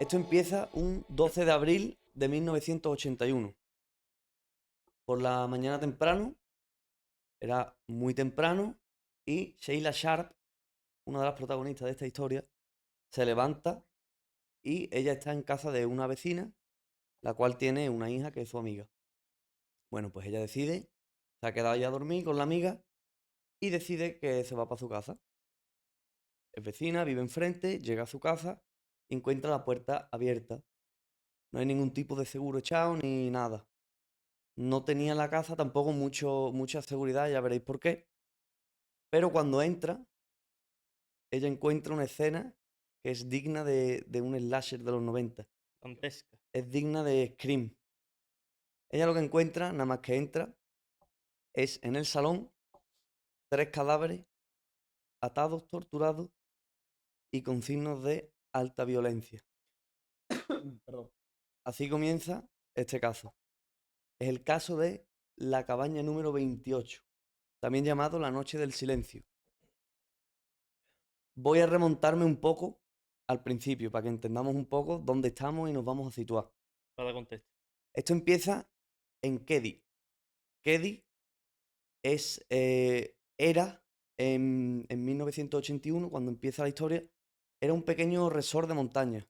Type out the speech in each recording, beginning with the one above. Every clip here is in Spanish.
Esto empieza un 12 de abril de 1981. Por la mañana temprano, era muy temprano, y Sheila Sharp, una de las protagonistas de esta historia, se levanta y ella está en casa de una vecina, la cual tiene una hija que es su amiga. Bueno, pues ella decide, se ha quedado ya a dormir con la amiga y decide que se va para su casa. Es vecina, vive enfrente, llega a su casa y encuentra la puerta abierta. No hay ningún tipo de seguro echado ni nada. No tenía en la casa tampoco mucha seguridad, ya veréis por qué. Pero cuando entra, ella encuentra una escena que es digna de un slasher de los 90. Dantesca. Es digna de Scream. Ella lo que encuentra, nada más que entra, es en el salón 3 cadáveres atados, torturados y con signos de alta violencia. Perdón. Así comienza este caso. Es el caso de la cabaña número 28, también llamado la noche del silencio. Voy a remontarme un poco al principio para que entendamos un poco dónde estamos y nos vamos a situar. Para dar contexto. Esto empieza en Keddie. Keddie era en 1981, cuando empieza la historia, era un pequeño resort de montaña.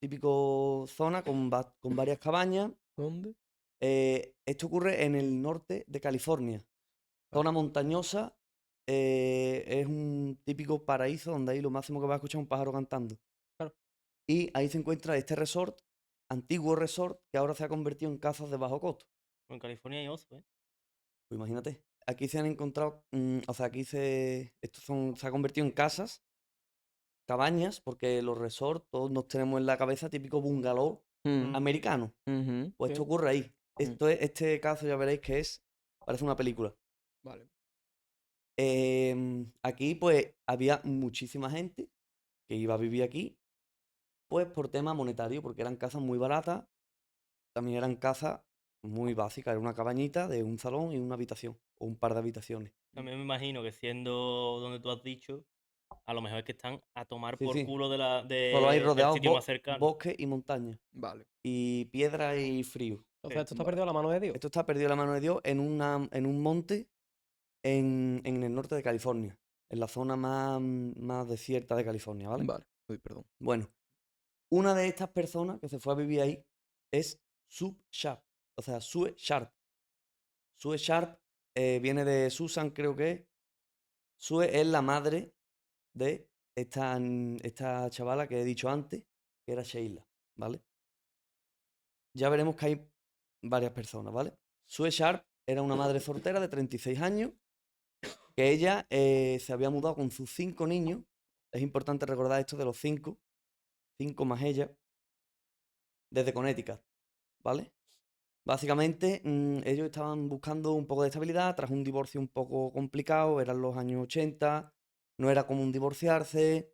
Típico zona con varias cabañas. ¿Dónde? Esto ocurre en el norte de California. Vale. Zona montañosa. Es un típico paraíso donde ahí lo máximo que vas a escuchar es un pájaro cantando. Claro. Y ahí se encuentra este resort, antiguo resort, que ahora se ha convertido en casas de bajo costo. En California hay oso, ¿eh? Pues imagínate, aquí se han encontrado, o sea, se ha convertido en casas, cabañas, porque los resorts todos nos tenemos en la cabeza típico bungalow Mm. americano. Ujú. Pues Sí. esto ocurre ahí. Este caso ya veréis que parece una película. Vale. Aquí pues había muchísima gente que iba a vivir aquí, pues por tema monetario, porque eran casas muy baratas, también eran casas muy básicas, era una cabañita de un salón y una habitación, o un par de habitaciones. También me imagino que siendo donde tú has dicho, a lo mejor es que están a tomar Sí, por sí. culo Solo hay del rodeados sitio más cercano. bosque y montaña, Vale. y piedra y frío. Entonces, esto está Va- perdido a la mano de Dios. Esto está perdido en la mano de Dios en un monte en el norte de California, en la zona más desierta de California, ¿vale? Vale. Uy, perdón. Bueno, una de estas personas que se fue a vivir ahí es Sue Sharp. O sea, Sue Sharp. Sue Sharp viene de Susan, creo que es. Sue es la madre de esta chavala que he dicho antes, que era Sheila, ¿vale? Ya veremos que hay varias personas, ¿vale? Sue Sharp era una madre soltera de 36 años, que ella se había mudado con sus 5 niños. Es importante recordar esto de los 5 más ella, desde Connecticut, ¿vale? Básicamente, ellos estaban buscando un poco de estabilidad tras un divorcio un poco complicado, eran los años 80, no era común divorciarse,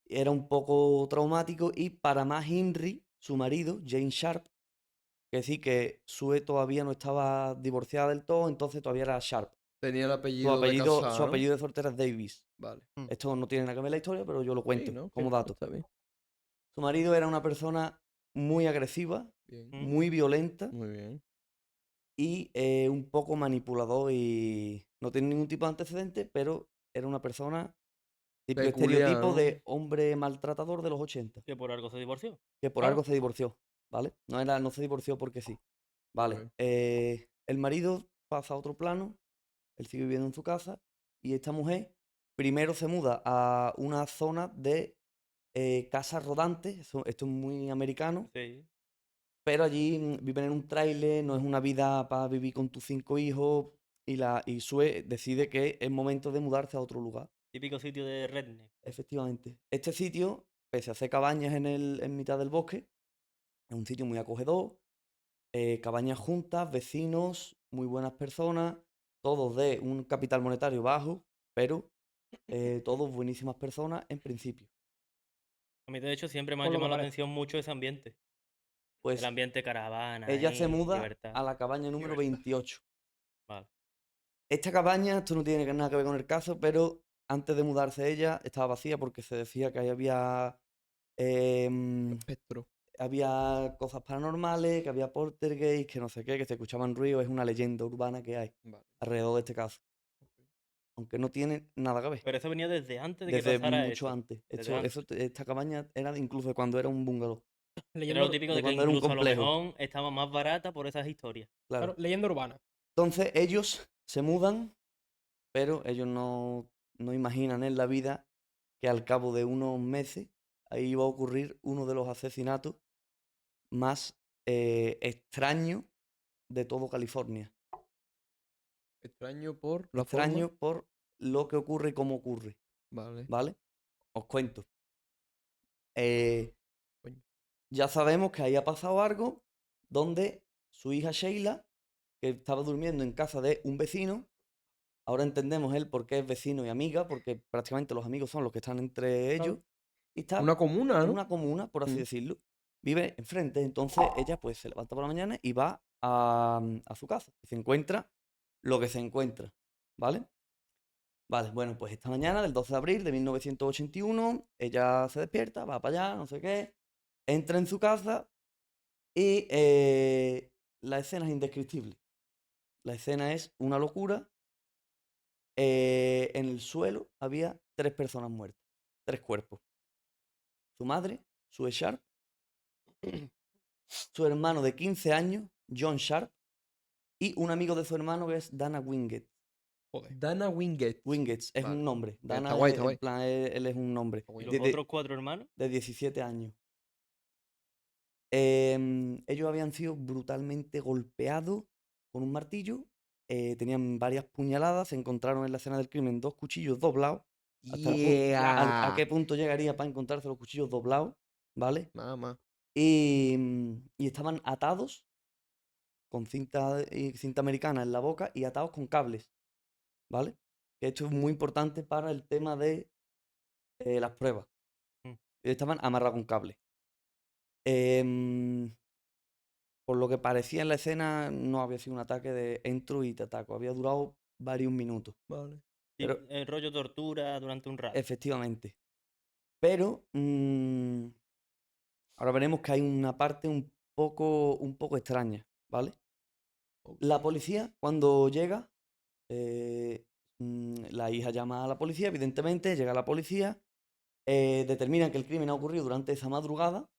era un poco traumático, y para más Henry, su marido, Jane Sharp, que decir que Sue todavía no estaba divorciada del todo, entonces todavía era Sharp. Tenía el Su apellido de casada, su ¿no? apellido de soltera es Davis. Vale. Esto no tiene nada que ver la historia, pero yo lo Sí, cuento ¿no? como Que dato. está bien. Su marido era una persona muy agresiva, Bien. muy violenta Muy bien. y un poco manipulador, y no tiene ningún tipo de antecedente, pero era una persona típico Peculiar, estereotipo ¿no? de hombre maltratador de los 80, Que por algo se divorció. que por Claro. algo se divorció, ¿vale? No se divorció porque sí. Vale. Ok. El marido pasa a otro plano, él sigue viviendo en su casa, y esta mujer primero se muda a una zona de casas rodantes, esto es muy americano, Sí. pero allí viven en un tráiler, no es una vida para vivir con tus 5 hijos, y Sue decide que es momento de mudarse a otro lugar. Típico sitio de redneck. Efectivamente. Este sitio, pese a hacer cabañas en mitad del bosque, es un sitio muy acogedor, cabañas juntas, vecinos, muy buenas personas, todos de un capital monetario bajo, pero todos buenísimas personas en principio. A mí, de hecho, siempre me ha Por lo que llamado la parece. atención mucho ese ambiente. El Pues ambiente caravana, ella se muda libertad. a la cabaña número 28. Vale. Esta cabaña, esto no tiene nada que ver con el caso, pero antes de mudarse ella estaba vacía porque se decía que ahí había Espectro. había cosas paranormales, que había poltergeist, que no sé qué, que se escuchaban ruidos. Es una leyenda urbana que hay Vale. alrededor de este caso. Ok. Aunque no tiene nada que ver. Pero eso venía desde antes de que Desde pasara mucho eso. antes. Desde antes. Esta cabaña era incluso de cuando era un bungalow. Era Leyenda, lo típico de de que cuando era un incluso a lo complejo. mejor estaba más barata por esas historias. Claro. claro, leyenda urbana. Entonces ellos se mudan, pero ellos no imaginan en la vida que al cabo de unos meses ahí iba a ocurrir uno de los asesinatos más extraños de todo California. Extraño por la Extraño forma. por lo que ocurre y cómo ocurre, Vale. ¿vale? Os cuento. Eh, Coño. ya sabemos que ahí ha pasado algo donde su hija Sheila, que estaba durmiendo en casa de un vecino, ahora entendemos él por qué es vecino y amiga, porque prácticamente los amigos son los que están entre ellos, Claro. y está Una comuna, en ¿no? una comuna, por así Mm. decirlo. Vive enfrente, entonces ella pues se levanta por la mañana y va a su casa y se encuentra lo que se encuentra, ¿vale? Vale, bueno, pues esta mañana del 12 de abril de 1981, ella se despierta, va para allá, no sé qué, entra en su casa y la escena es indescriptible. La escena es una locura. En el suelo había 3 personas muertas, 3 cuerpos. Su madre, Sue Sharp, su hermano de 15 años, John Sharp, y un amigo de su hermano que es Dana Wingate. Joder. Dana Wingate. Wingate es Vale. un nombre. Está Dana guay, es, está en guay. plan, él es un nombre. Está ¿Y guay. los otros 4 hermanos? De 17 años. Ellos habían sido brutalmente golpeados con un martillo. Tenían varias puñaladas. Se encontraron en la escena del crimen 2 cuchillos doblados. ¿A qué Yeah. punto llegaría para encontrarse los cuchillos doblados? ¿Vale? Nada más. Y estaban atados con cinta americana en la boca y atados con cables. ¿Vale? Que esto es muy importante para el tema de las pruebas. Mm. Estaban amarrados con cables. Em, por lo que parecía en la escena, no había sido un ataque de entro y te ataco. Había durado varios minutos. Vale. Sí, Pero el rollo tortura durante un rato. efectivamente. Pero ahora veremos que hay una parte un poco extraña, ¿vale? La Ok. policía, cuando llega, la hija llama a la policía, evidentemente, llega la policía, determinan que el crimen ha ocurrido durante esa madrugada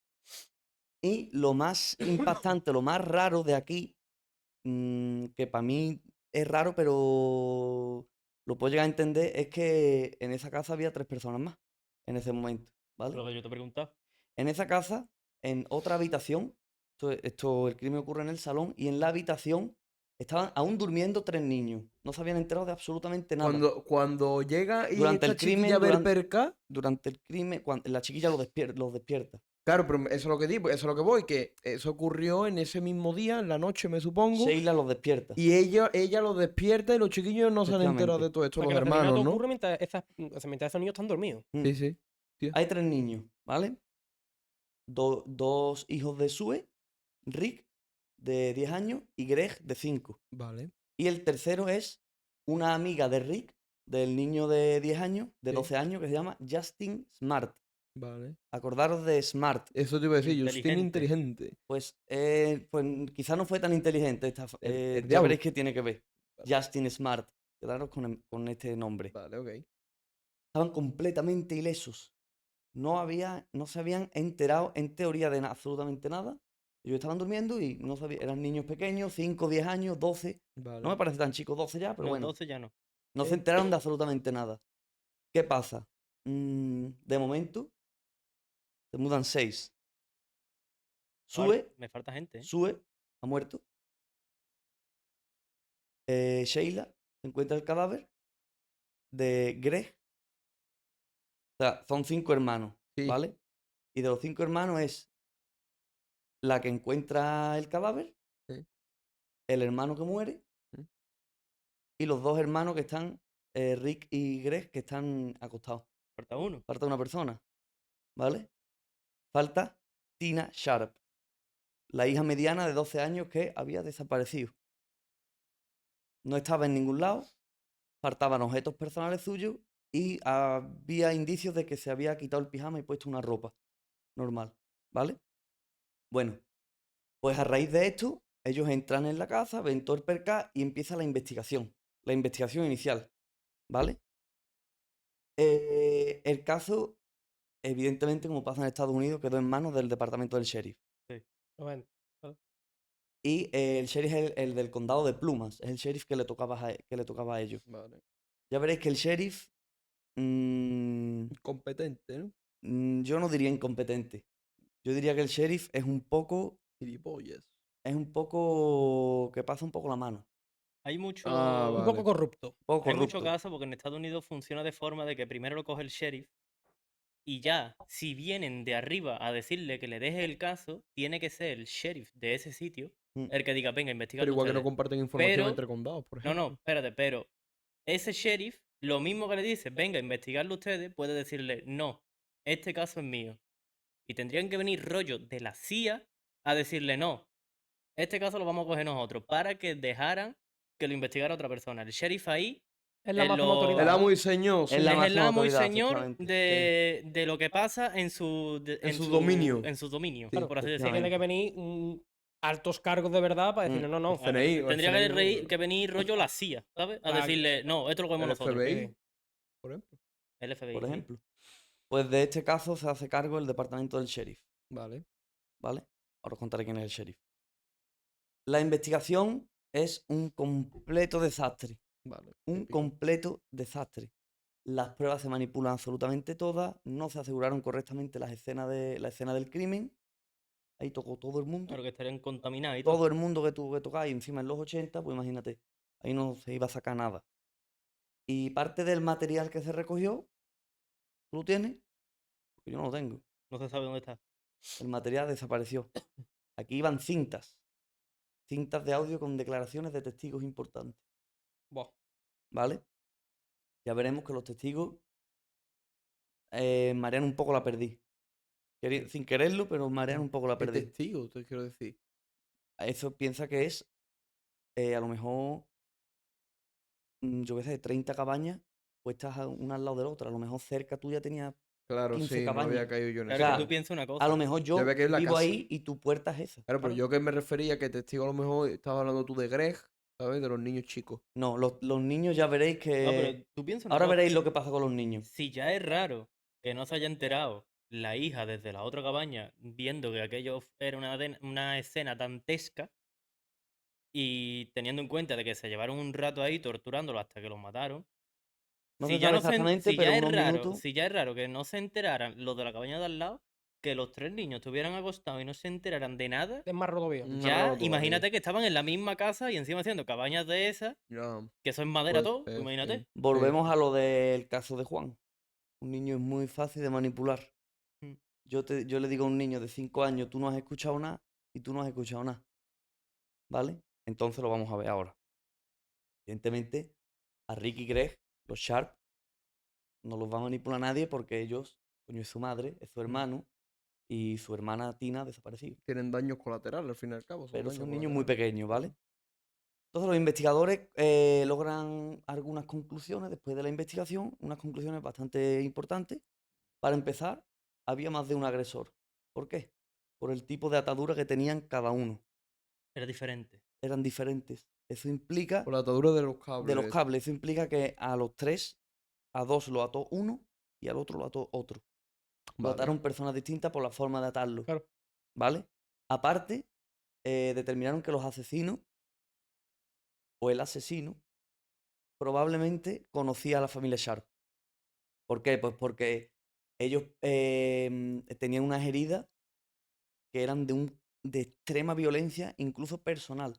y lo más impactante, lo más raro de aquí, que para mí es raro, pero lo puedo llegar a entender, es que en esa casa había 3 personas más en ese momento, ¿vale? Lo que yo te he preguntado. En esa casa, en otra habitación, el crimen ocurre en el salón, y en la habitación estaban aún durmiendo 3 niños. No se habían enterado de absolutamente nada. Cuando llega y Durante esta el chiquilla crimen, a ver perca, durante el crimen, la chiquilla los despierta. claro, pero eso es lo que digo, eso es lo que voy, que eso ocurrió en ese mismo día, en la noche, me supongo, Sheila los despierta, y ella lo despierta y los chiquillos no se han enterado efectivamente. de todo esto, Porque los el asesinato hermanos, ¿no? ocurre mientras esos niños están dormidos. Mm. Sí, sí. Tío. Hay 3 niños, ¿vale? Dos hijos de Sue, Rick, de 10 años, y Greg, de 5. Vale. Y el tercero es una amiga de Rick, del niño de 10 años, de Sí. 12 años, que se llama Justin Smart. Vale. Acordaros de Smart. Eso te iba a decir, Justin Inteligente. inteligente. Pues quizá no fue tan inteligente. El Ya diablo. veréis que tiene que ver. Vale. Justin Smart. Quedaros con este nombre. Vale, ok. Estaban completamente ilesos. No se habían enterado en teoría de absolutamente nada. Ellos estaban durmiendo y no sabían. Eran niños pequeños, 5, 10 años, 12. Vale. No me parece tan chico, 12 ya, pero No, bueno. 12 ya no. No se enteraron de absolutamente nada. ¿Qué pasa? De momento, se mudan 6. Ahora, me falta gente, ¿eh? Sue ha muerto. Sheila se encuentra el cadáver de Greg. O sea, son 5 hermanos, Sí. ¿vale? Y de los 5 hermanos es la que encuentra el cadáver, Sí. el hermano que muere, Mm. y los 2 hermanos que están, Rick y Greg, que están acostados. Falta uno. Falta una persona, ¿vale? Falta Tina Sharp, la hija mediana de 12 años que había desaparecido. No estaba en ningún lado, faltaban objetos personales suyos y había indicios de que se había quitado el pijama y puesto una ropa. normal, ¿vale? Bueno, pues a raíz de esto, ellos entran en la casa, ven todo el percal y empieza la investigación inicial, ¿vale? El caso, evidentemente, como pasa en Estados Unidos, quedó en manos del departamento del sheriff. Bueno, claro. Y el sheriff es el del condado de Plumas, es el sheriff que le tocaba a ellos. Vale. Ya veréis que el sheriff, mm, Incompetente, ¿no? yo no diría incompetente. Yo diría que el sheriff Gilipollas. es un poco, que pasa un poco la mano, Hay mucho, Ah, Un vale. poco corrupto. un poco hay mucho corrupto. caso porque en Estados Unidos funciona de forma de que primero lo coge el sheriff y ya, si vienen de arriba a decirle que le deje el caso, tiene que ser el sheriff de ese sitio Mm. el que diga, venga, investiga Pero igual que no ustedes. comparten información Pero- entre condados, por No, ejemplo. no, espérate, pero ese sheriff, lo mismo que le dice, venga, investigarlo ustedes, puede decirle, no, este caso es mío. Y tendrían que venir rollos de la CIA a decirle, no, este caso lo vamos a coger nosotros, para que dejaran que lo investigara otra persona. El sheriff ahí Es la en máxima lo- autoridad. El ¿no? amo y señor, sí. Es la es el máxima amo y autoridad, señor efectivamente. de lo que pasa en su, En su dominio. En su dominio, Sí, por así Que decirlo. tiene que venir altos cargos de verdad para decirle, Mm. no, no. FNI, o Tendría FNI, que, ¿no? que venir rollo la CIA, ¿sabes? A Claro. decirle, no, esto lo cogemos El nosotros. FBI, Sí. por ejemplo. El FBI, Por sí. ejemplo. Pues de este caso se hace cargo el departamento del sheriff, Vale. ¿vale? Ahora os contaré quién es el sheriff. La investigación es un completo desastre. Vale. Un típico. completo desastre. Las pruebas se manipulan absolutamente todas, no se aseguraron correctamente la escena del crimen. Ahí tocó todo el mundo. Claro que estarían contaminados y todo. Todo el mundo que tuvo que tocar, y encima en los 80, pues imagínate, ahí no se iba a sacar nada. Y parte del material que se recogió, ¿tú lo tienes? Porque yo no lo tengo. No se sabe dónde está. El material desapareció. Aquí iban cintas de audio con declaraciones de testigos importantes, Buah. ¿vale? Ya veremos que los testigos marean un poco la perdiz. Sin quererlo, pero marean un poco la ¿Qué perdiz. testigo, te quiero decir? Eso piensa que es, a lo mejor, yo qué sé, 30 cabañas puestas una al lado de la otra. A lo mejor cerca tuya tenía Claro, 15 sí, no había cabañas. caído yo en Claro eso. sea, que tú piensas una A lo cosa. mejor yo ve que es la vivo casa. ahí y tu puerta es esa. Claro, pero Claro. yo que me refería que testigo a lo mejor estabas hablando tú de Greg, ¿sabes? De los niños chicos. No, los niños ya veréis No, pero que... tú piensas una Ahora cosa. veréis lo que pasa con los niños. Si ya es raro que no se haya enterado la hija desde la otra cabaña viendo que aquello era una escena dantesca y teniendo en cuenta de que se llevaron un rato ahí torturándolo hasta que los mataron. No Si se ya sabe no se en- exactamente, si pero ya es unos raro, minutos... si ya es raro que no se enteraran los de la cabaña de al lado, que los tres niños estuvieran acostados y no se enteraran de nada, Es más todavía. Más ya raro todavía. imagínate que estaban en la misma casa y encima haciendo cabañas de esas, Ya, que eso es madera puede todo, ser, imagínate. sí. Volvemos Sí. a lo del caso de Juan. Un niño es muy fácil de manipular. Mm. Yo le digo a un niño de 5 años, tú no has escuchado nada y tú no has escuchado nada. ¿Vale? Entonces lo vamos a ver ahora. Evidentemente, a Rick y Greg, los Sharp, no los va a manipular nadie porque ellos, coño, es su madre, es su hermano y su hermana Tina desaparecido. Tienen daños colaterales al fin y al cabo. Pero daños son niños muy colaterales. pequeños, ¿vale? Entonces los investigadores logran algunas conclusiones después de la investigación, unas conclusiones bastante importantes. Para empezar, había más de un agresor. ¿Por qué? Por el tipo de atadura que tenían cada uno. Era diferente. Eran diferentes. Eso implica, Por la atadura de los cables. de los cables, eso implica que a los tres, a dos lo ató uno y al otro lo ató otro. Lo Vale. ataron personas distintas por la forma de atarlo. Claro. ¿Vale? Aparte, determinaron que los asesinos o el asesino probablemente conocía a la familia Sharp. ¿Por qué? Pues porque ellos tenían unas heridas que eran de extrema violencia, incluso personal.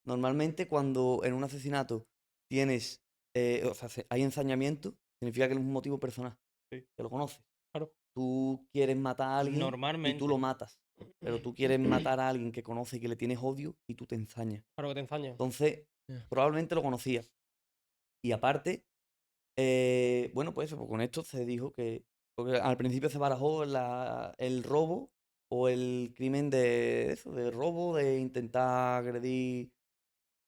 Normalmente cuando en un asesinato tienes, o sea, hay ensañamiento, significa que es un motivo personal, Sí. que lo conoces. Claro. Tú quieres matar a alguien y tú Normalmente. lo matas, pero tú quieres matar a alguien que conoces y que le tienes odio y tú te ensañas. Claro que te ensaña. Entonces, Ya. probablemente lo conocía. Y aparte, bueno, pues eso, pues con esto se dijo que, porque al principio se barajó el robo o el crimen de eso, de robo, de intentar agredir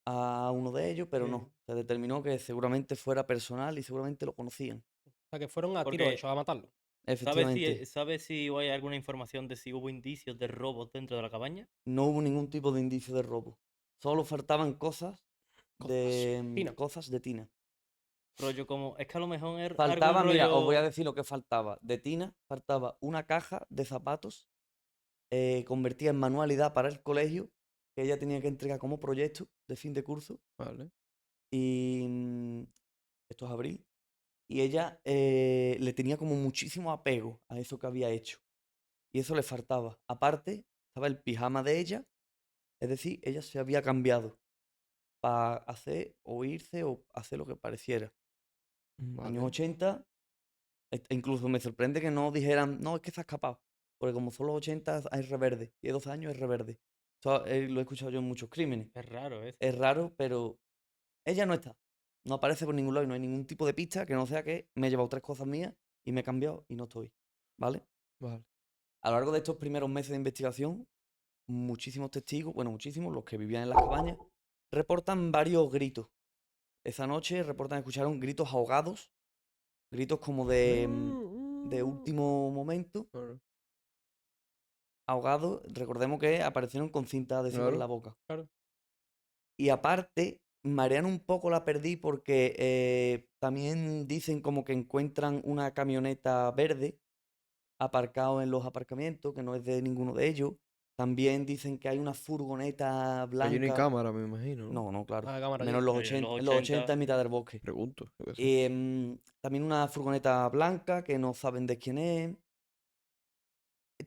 a uno de ellos, pero Sí. no. Se determinó que seguramente fuera personal y seguramente lo conocían. O sea, que fueron a tiro Porque- hechos a matarlo. efectivamente. ¿Sabes si hay alguna información de si hubo indicios de robos dentro de la cabaña? No hubo ningún tipo de indicio de robo. Solo faltaban cosas Tina. cosas de Tina. Rollo como, es que a lo mejor es algún Faltaba, mira, os voy a rollo... decir lo que faltaba. De Tina faltaba una caja de zapatos convertida en manualidad para el colegio que ella tenía que entregar como proyecto de fin de curso. Vale. Y esto es abril. Y ella le tenía como muchísimo apego a eso que había hecho. Y eso le faltaba. Aparte, estaba el pijama de ella. Es decir, ella se había cambiado para hacer o irse o hacer lo que pareciera. Años Vale. 80, incluso me sorprende que no dijeran, no, es que se ha escapado. Porque como son los 80, hay reverde. Y 12 años es reverde. Esto, lo he escuchado yo en muchos crímenes. Es raro eso. Es raro, pero ella no está. No aparece por ningún lado y no hay ningún tipo de pista que no sea que me he llevado 3 cosas mías y me he cambiado y no estoy. ¿Vale? Vale. A lo largo de estos primeros meses de investigación, muchísimos testigos, bueno, muchísimos, los que vivían en las cabañas, reportan varios gritos. Esa noche reportan que escucharon gritos ahogados, gritos como de último momento, Claro. ahogados. Recordemos que aparecieron con cinta adhesiva en Claro. la boca. Claro. Y aparte, marean un poco la perdí porque también dicen como que encuentran una camioneta verde aparcado en los aparcamientos, que no es de ninguno de ellos. También dicen que hay una furgoneta Allí no hay blanca. cámara, me imagino, ¿no? No, no, claro. Ah, cámara Menos allí. los Oye, en 80, los en los 80 80, en mitad del bosque. Pregunto. Yo qué sé. También una furgoneta blanca que no saben de quién es.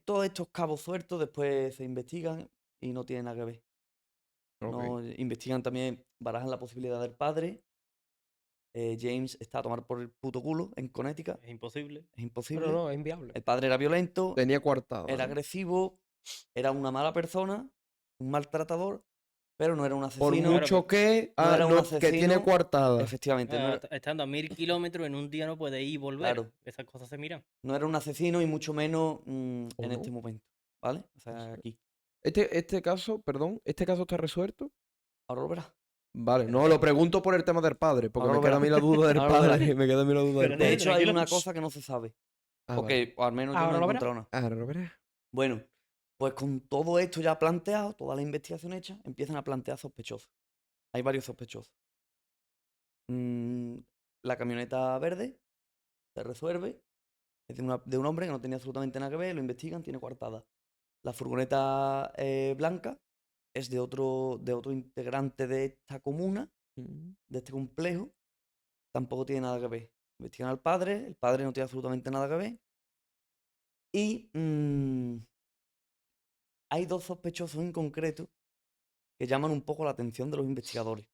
Todos estos cabos sueltos después se investigan y no tienen nada que ver. Ok. No, investigan también, barajan la posibilidad del padre. James está a tomar por el puto culo en Connecticut. es imposible. Es Pero imposible. no, es inviable. El padre era violento, Tenía coartada, era ¿no? agresivo, era una mala persona, un maltratador, pero no era un Por asesino. Claro, mucho pero- que... No era un que tiene asesino. coartada. Efectivamente, no era, Estando a 1000 kilómetros en un día no puede ir y volver. claro, Esas cosas se miran. no era un asesino y mucho menos ¿O en no? este momento. ¿Vale? O No sea, sé. aquí. Este caso, perdón, ¿este caso está resuelto? Ahora lo verás. Vale, Pero no, lo pregunto por el tema del padre, porque Ahora me lo queda a verás. mí la duda del Ahora lo verás. padre. Me queda a mí la duda del Pero De padre. hecho, hay tranquilo. una cosa que no se sabe. Ah, O vale. que, o al menos yo no Ahora he lo verás. encontrado nada. Ahora lo verás. Bueno, pues con todo esto ya planteado, toda la investigación hecha, empiezan a plantear sospechosos. Hay varios sospechosos. Mm, la camioneta verde se resuelve. Es de un hombre que no tenía absolutamente nada que ver, lo investigan, tiene coartada. La furgoneta blanca es de otro integrante de esta comuna, Mm. de este complejo, tampoco tiene nada que ver. Investigan al padre, el padre no tiene absolutamente nada que ver. Y hay dos sospechosos en concreto que llaman un poco la atención de los investigadores,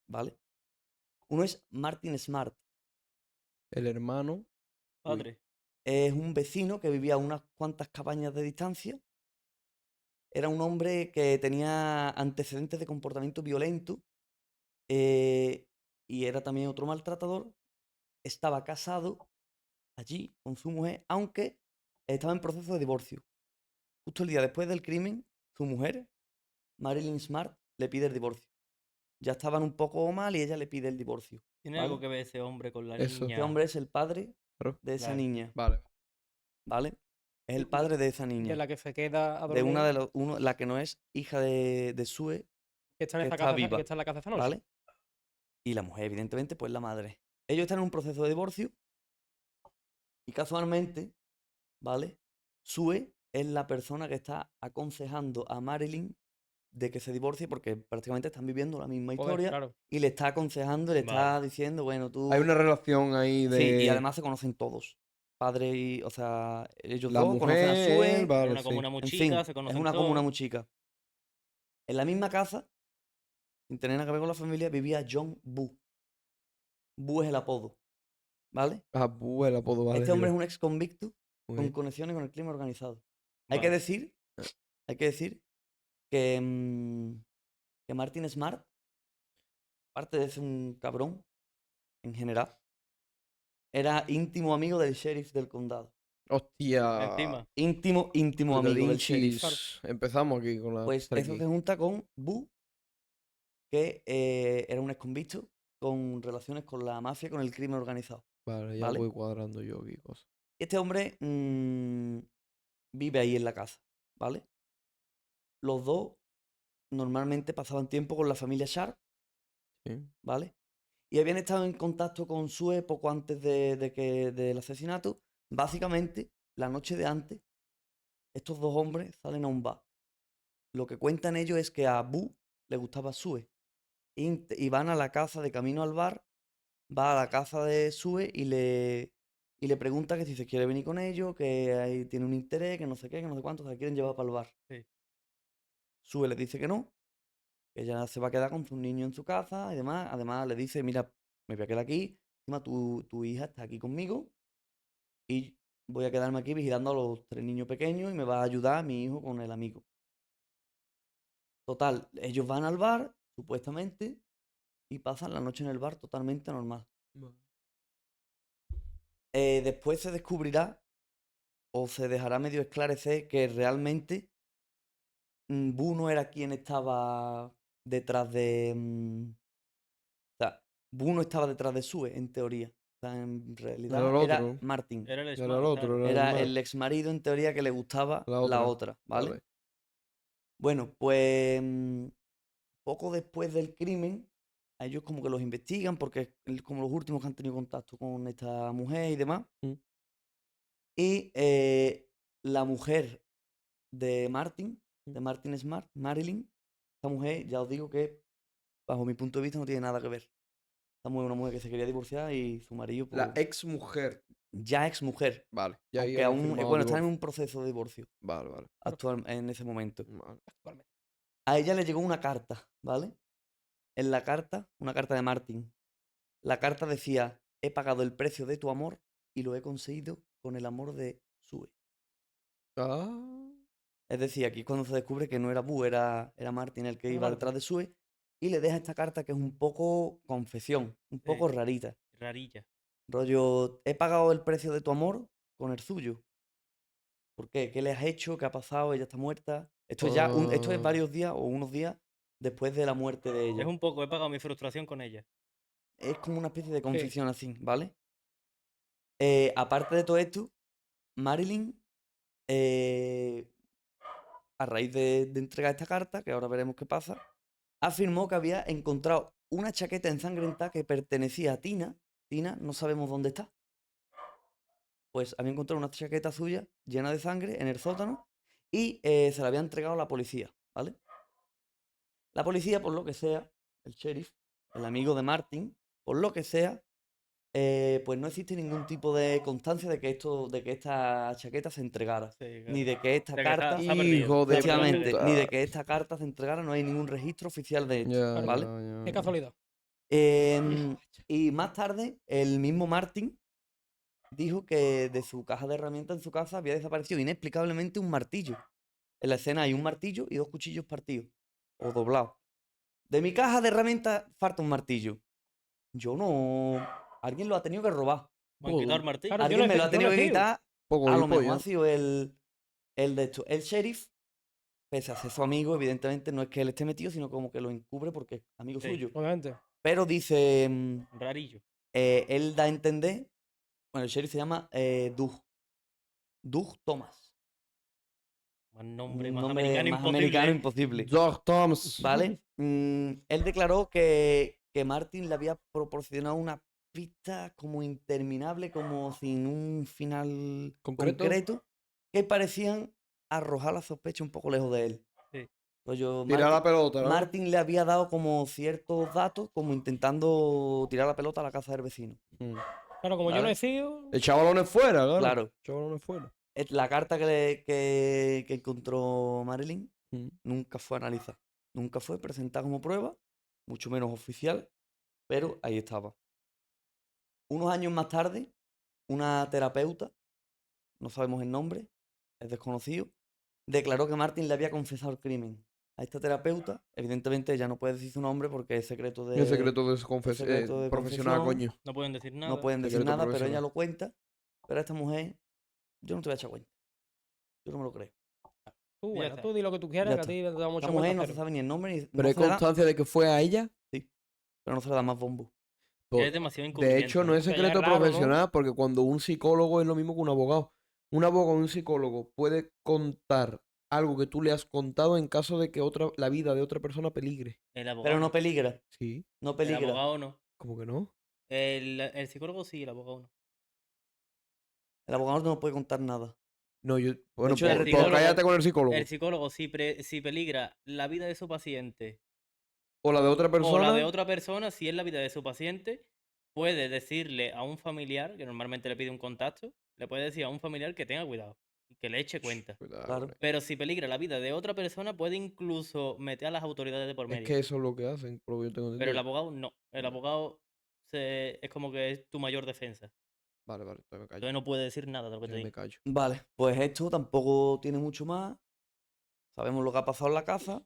¿vale? Uno es Martin Smart, El hermano. Padre. es un vecino que vivía a unas cuantas cabañas de distancia. Era un hombre que tenía antecedentes de comportamiento violento y era también otro maltratador. Estaba casado allí con su mujer, aunque estaba en proceso de divorcio. Justo el día después del crimen, su mujer, Marilyn Smart, le pide el divorcio. Ya estaban un poco mal y ella le pide el divorcio. ¿Tiene ¿vale? algo que ver ese hombre con la Eso. Este niña? hombre es el padre Claro. de esa Vale. niña, Vale. ¿vale? Es el Y- padre de esa Y niña. en la que se queda a De dormir. la que no es hija de Sue, Que está en que esta está casa, viva, que está en la casa esta noche. ¿vale? Y la mujer, evidentemente, pues la madre. Ellos están en un proceso de divorcio y casualmente, ¿vale? Sue es la persona que está aconsejando a Marilyn de que se divorcie porque prácticamente están viviendo la misma Joder, historia claro. y le está aconsejando y le está diciendo, bueno, tú... Hay una relación ahí de... Sí, y además se conocen todos. Padre y, o sea, ellos La dos conocen a mujer, Sue. Era vale, una sí. comuna muy En chica, fin, se es conocen una comuna todos. muy chica. En la misma casa, sin tener nada que ver con la familia, vivía John Boo. Boo es el apodo, ¿vale? Ah, el apodo, vale. Este hombre es digo. un ex convicto Muy con bien. conexiones con el crimen organizado. Hay que Vale. decir que, que Martin Smart, aparte de ser un cabrón en general, era íntimo amigo del sheriff del condado. Hostia. Encima. Íntimo amigo del sheriff. Cuidadinchis. Empezamos aquí con la Pues eso triqui. se junta con Boo, que era un ex convicto con relaciones con la mafia, con el crimen organizado. Vale, ya ¿vale? voy cuadrando yo aquí cosas. Y Este hombre vive ahí en la casa, ¿vale? Los dos normalmente pasaban tiempo con la familia Sharp, Sí. ¿vale? Y habían estado en contacto con Sue poco antes del asesinato. Básicamente, la noche de antes, estos dos hombres salen a un bar. Lo que cuentan ellos es que a Bu le gustaba Sue. Y van a la casa de camino al bar, va a la casa de Sue y le pregunta que si se quiere venir con ellos, que ahí tiene un interés, que no sé qué, que no sé cuánto, se la quieren llevar para el bar. Sí. Sue le dice que no, que ella se va a quedar con su niño en su casa y demás. Además le dice, mira, me voy a quedar aquí, encima tu hija está aquí conmigo y voy a quedarme aquí vigilando a los 3 niños pequeños y me va a ayudar mi hijo con el amigo. Total, ellos van al bar, supuestamente, y pasan la noche en el bar totalmente normal. Después se descubrirá o se dejará medio esclarecer que realmente Bu no era quien estaba detrás de... o sea, Bu no estaba detrás de Sue, en teoría. O sea, en realidad el era otro. Martin. Era el Era Smart, el otro, claro. era Era más. el ex marido, en teoría, que le gustaba La la otra. otra, ¿vale? Vale. Bueno, pues poco después del crimen, a ellos como que los investigan porque es como los últimos que han tenido contacto con esta mujer y demás. Mm. Y la mujer de Martin, de Martin Smart, Marilyn, esta mujer, ya os digo que bajo mi punto de vista no tiene nada que ver. Esta mujer es una mujer que se quería divorciar y su marido, La pues, ex mujer. ya ex mujer, Vale. Ya aunque habían aún, firmado bueno, está en divorcio. un proceso de divorcio Vale, vale. en ese momento. Vale. Actualmente. A ella le llegó una carta, ¿vale? En la carta, una carta de Martin. La carta decía, he pagado el precio de tu amor y lo he conseguido con el amor de Sue. Ah. Es decir, aquí es cuando se descubre que no era Bu, era Martin el que Era iba Martin. detrás de Sue. Y le deja esta carta que es un poco confesión, un poco rarita. Rarilla. Rollo, he pagado el precio de tu amor con el suyo. ¿Por qué? ¿Qué le has hecho? ¿Qué ha pasado? Ella está muerta. Esto es ya, esto es Ah. varios días o unos días después de la muerte de ella. Es un poco, he pagado mi frustración con ella. Es como una especie de Sí. confesión así, ¿vale? Aparte de todo esto, Marilyn, a raíz de entregar esta carta, que ahora veremos qué pasa, afirmó que había encontrado una chaqueta ensangrentada que pertenecía a Tina. Tina, no sabemos dónde está. Pues había encontrado una chaqueta suya llena de sangre en el sótano y se la había entregado a la policía, ¿vale? La policía, por lo que sea, el sheriff, el amigo de Martin, por lo que sea, pues no existe ningún tipo de constancia de que esta chaqueta se entregara. Sí, Ni claro. de que esta De que carta, se ha perdido. Hijo de Se ha perdido la efectivamente, chaqueta. ni de puta. que esta carta se entregara, no hay ningún registro oficial de hecho, Ya, ¿vale? ya, Qué ya. casualidad. Y más tarde, el mismo Martin dijo que de su caja de herramientas en su casa había desaparecido inexplicablemente un martillo. En la escena hay un martillo y 2 cuchillos partidos o doblados. De mi caja de herramientas falta un martillo. Yo no. Alguien lo ha tenido que robar. Me han quitado el martillo. Claro, Alguien me lo ha yo tenido lo que he sido. quitar. Poco A lo mejor ha gilipollas. sido el de esto. El sheriff, pese a ser su amigo, evidentemente no es que él esté metido, sino como que lo encubre porque es amigo Sí. suyo. Obviamente. Pero dice, Rarillo. él da a entender, bueno, el sheriff se llama Doug. Doug Thomas. Un nombre Un más nombre americano más imposible. americano ¿eh? imposible. Doug Thomas. ¿Vale? Él declaró que Martin le había proporcionado una pista como interminable, como sin un final ¿Concreto? concreto, que parecían arrojar la sospecha un poco lejos de él. Sí. Rollo, Tira la pelota, ¿no? Martin le había dado como ciertos datos, como intentando tirar la pelota a la casa del vecino. Mm. Claro, como yo lo Vale. he sido. Echa balones fuera, claro. Claro. Echa balones fuera. La carta que encontró Marilyn Mm. nunca fue analizada. Nunca fue presentada como prueba, mucho menos oficial, pero ahí estaba. Unos años más tarde, una terapeuta, no sabemos el nombre, es desconocido, declaró que Martin le había confesado el crimen. A esta terapeuta, evidentemente ella no puede decir su nombre porque es secreto El secreto de secreto de profesional, confesión. coño. No pueden decir nada. No pueden decir Secreto nada, pero ella profesional. lo cuenta. Pero a esta mujer, yo no te voy a echar cuenta. Yo no me lo creo. Tú, Ya bueno, está. tú di lo que tú quieras, Ya que a está. ti te da mucho Esta mujer no se sabe ni el nombre ni Pero no hay se le da, constancia de que fue a ella. pero no se le da más bombo. Por- Es demasiado De hecho, no encubrimiento, es ¿no? Que ya es secreto raro, ¿no? profesional, porque cuando un psicólogo es lo mismo que un abogado. Un abogado y un psicólogo puede contar algo que tú le has contado en caso de que la vida de otra persona peligre. El Pero abogado no no. peligra, Sí, no El peligra. abogado no. ¿cómo que no? El psicólogo sí, el abogado no. El abogado no puede contar nada. No, bueno, hecho, el pues psicólogo- cállate con el psicólogo. El psicólogo si peligra la vida de su paciente O la de otra o la persona. de otra persona, si es la vida de su paciente, puede decirle a un familiar, que normalmente le pide un contacto, le puede decir a un familiar que tenga cuidado y que le eche cuenta. Cuidado Claro. con él. Pero si peligra la vida de otra persona, puede incluso meter a las autoridades de por Es medio. que eso es lo que hacen, por lo que yo tengo Pero el entendido. abogado no. El abogado es como que es tu mayor defensa. Vale, entonces me callo. Entonces no puede decir nada de lo que te Entonces me diga. callo. Vale, pues esto tampoco tiene mucho más. Sabemos lo que ha pasado en la casa.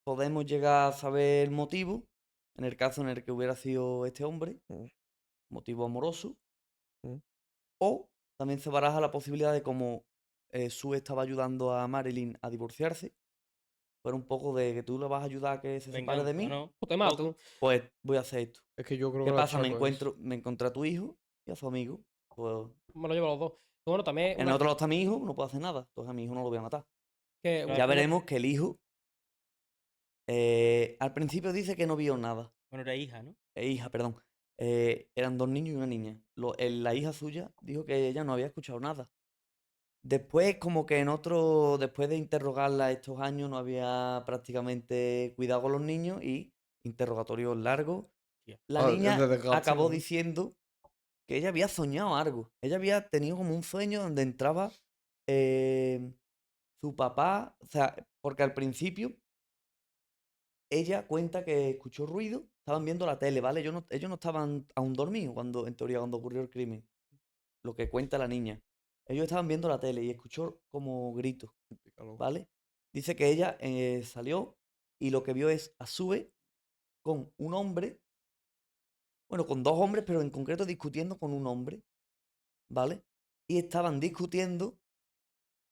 Podemos llegar a saber el motivo, en el caso en el que hubiera sido este hombre, Mm. motivo amoroso. Mm. O también se baraja la posibilidad de como Sue estaba ayudando a Marilyn a divorciarse. Fuera un poco de que tú le vas a ayudar a que se separe de Venganza, mí. ¿no? O te mato. Pues voy a hacer esto. Es que yo creo ¿Qué que la pasa? Me achaco a eso. encontré a tu hijo y a su amigo. Pues Me lo llevo a los dos. Y bueno, también en el otro lado está mi hijo, no puedo hacer nada. Entonces a mi hijo no lo voy a matar. que Claro. Ya veremos que el hijo al principio dice que no vio nada. Bueno, era hija, ¿no? Hija, perdón. Eran dos niños y una niña. La hija suya dijo que ella no había escuchado nada. Después, como que después de interrogarla estos años, no había prácticamente cuidado con los niños y interrogatorios largos. Tía. La niña desde Gatsi, acabó ¿no? diciendo que ella había soñado algo. Ella había tenido como un sueño donde entraba su papá, o sea, porque al principio ella cuenta que escuchó ruido, estaban viendo la tele, ¿vale? Ellos no estaban aún dormidos en teoría, cuando ocurrió el crimen. Lo que cuenta la niña. Ellos estaban viendo la tele y escuchó como gritos, ¿vale? Dice que ella salió y lo que vio es a Sue con un hombre, bueno, con dos hombres, pero en concreto discutiendo con un hombre, ¿vale? Y estaban discutiendo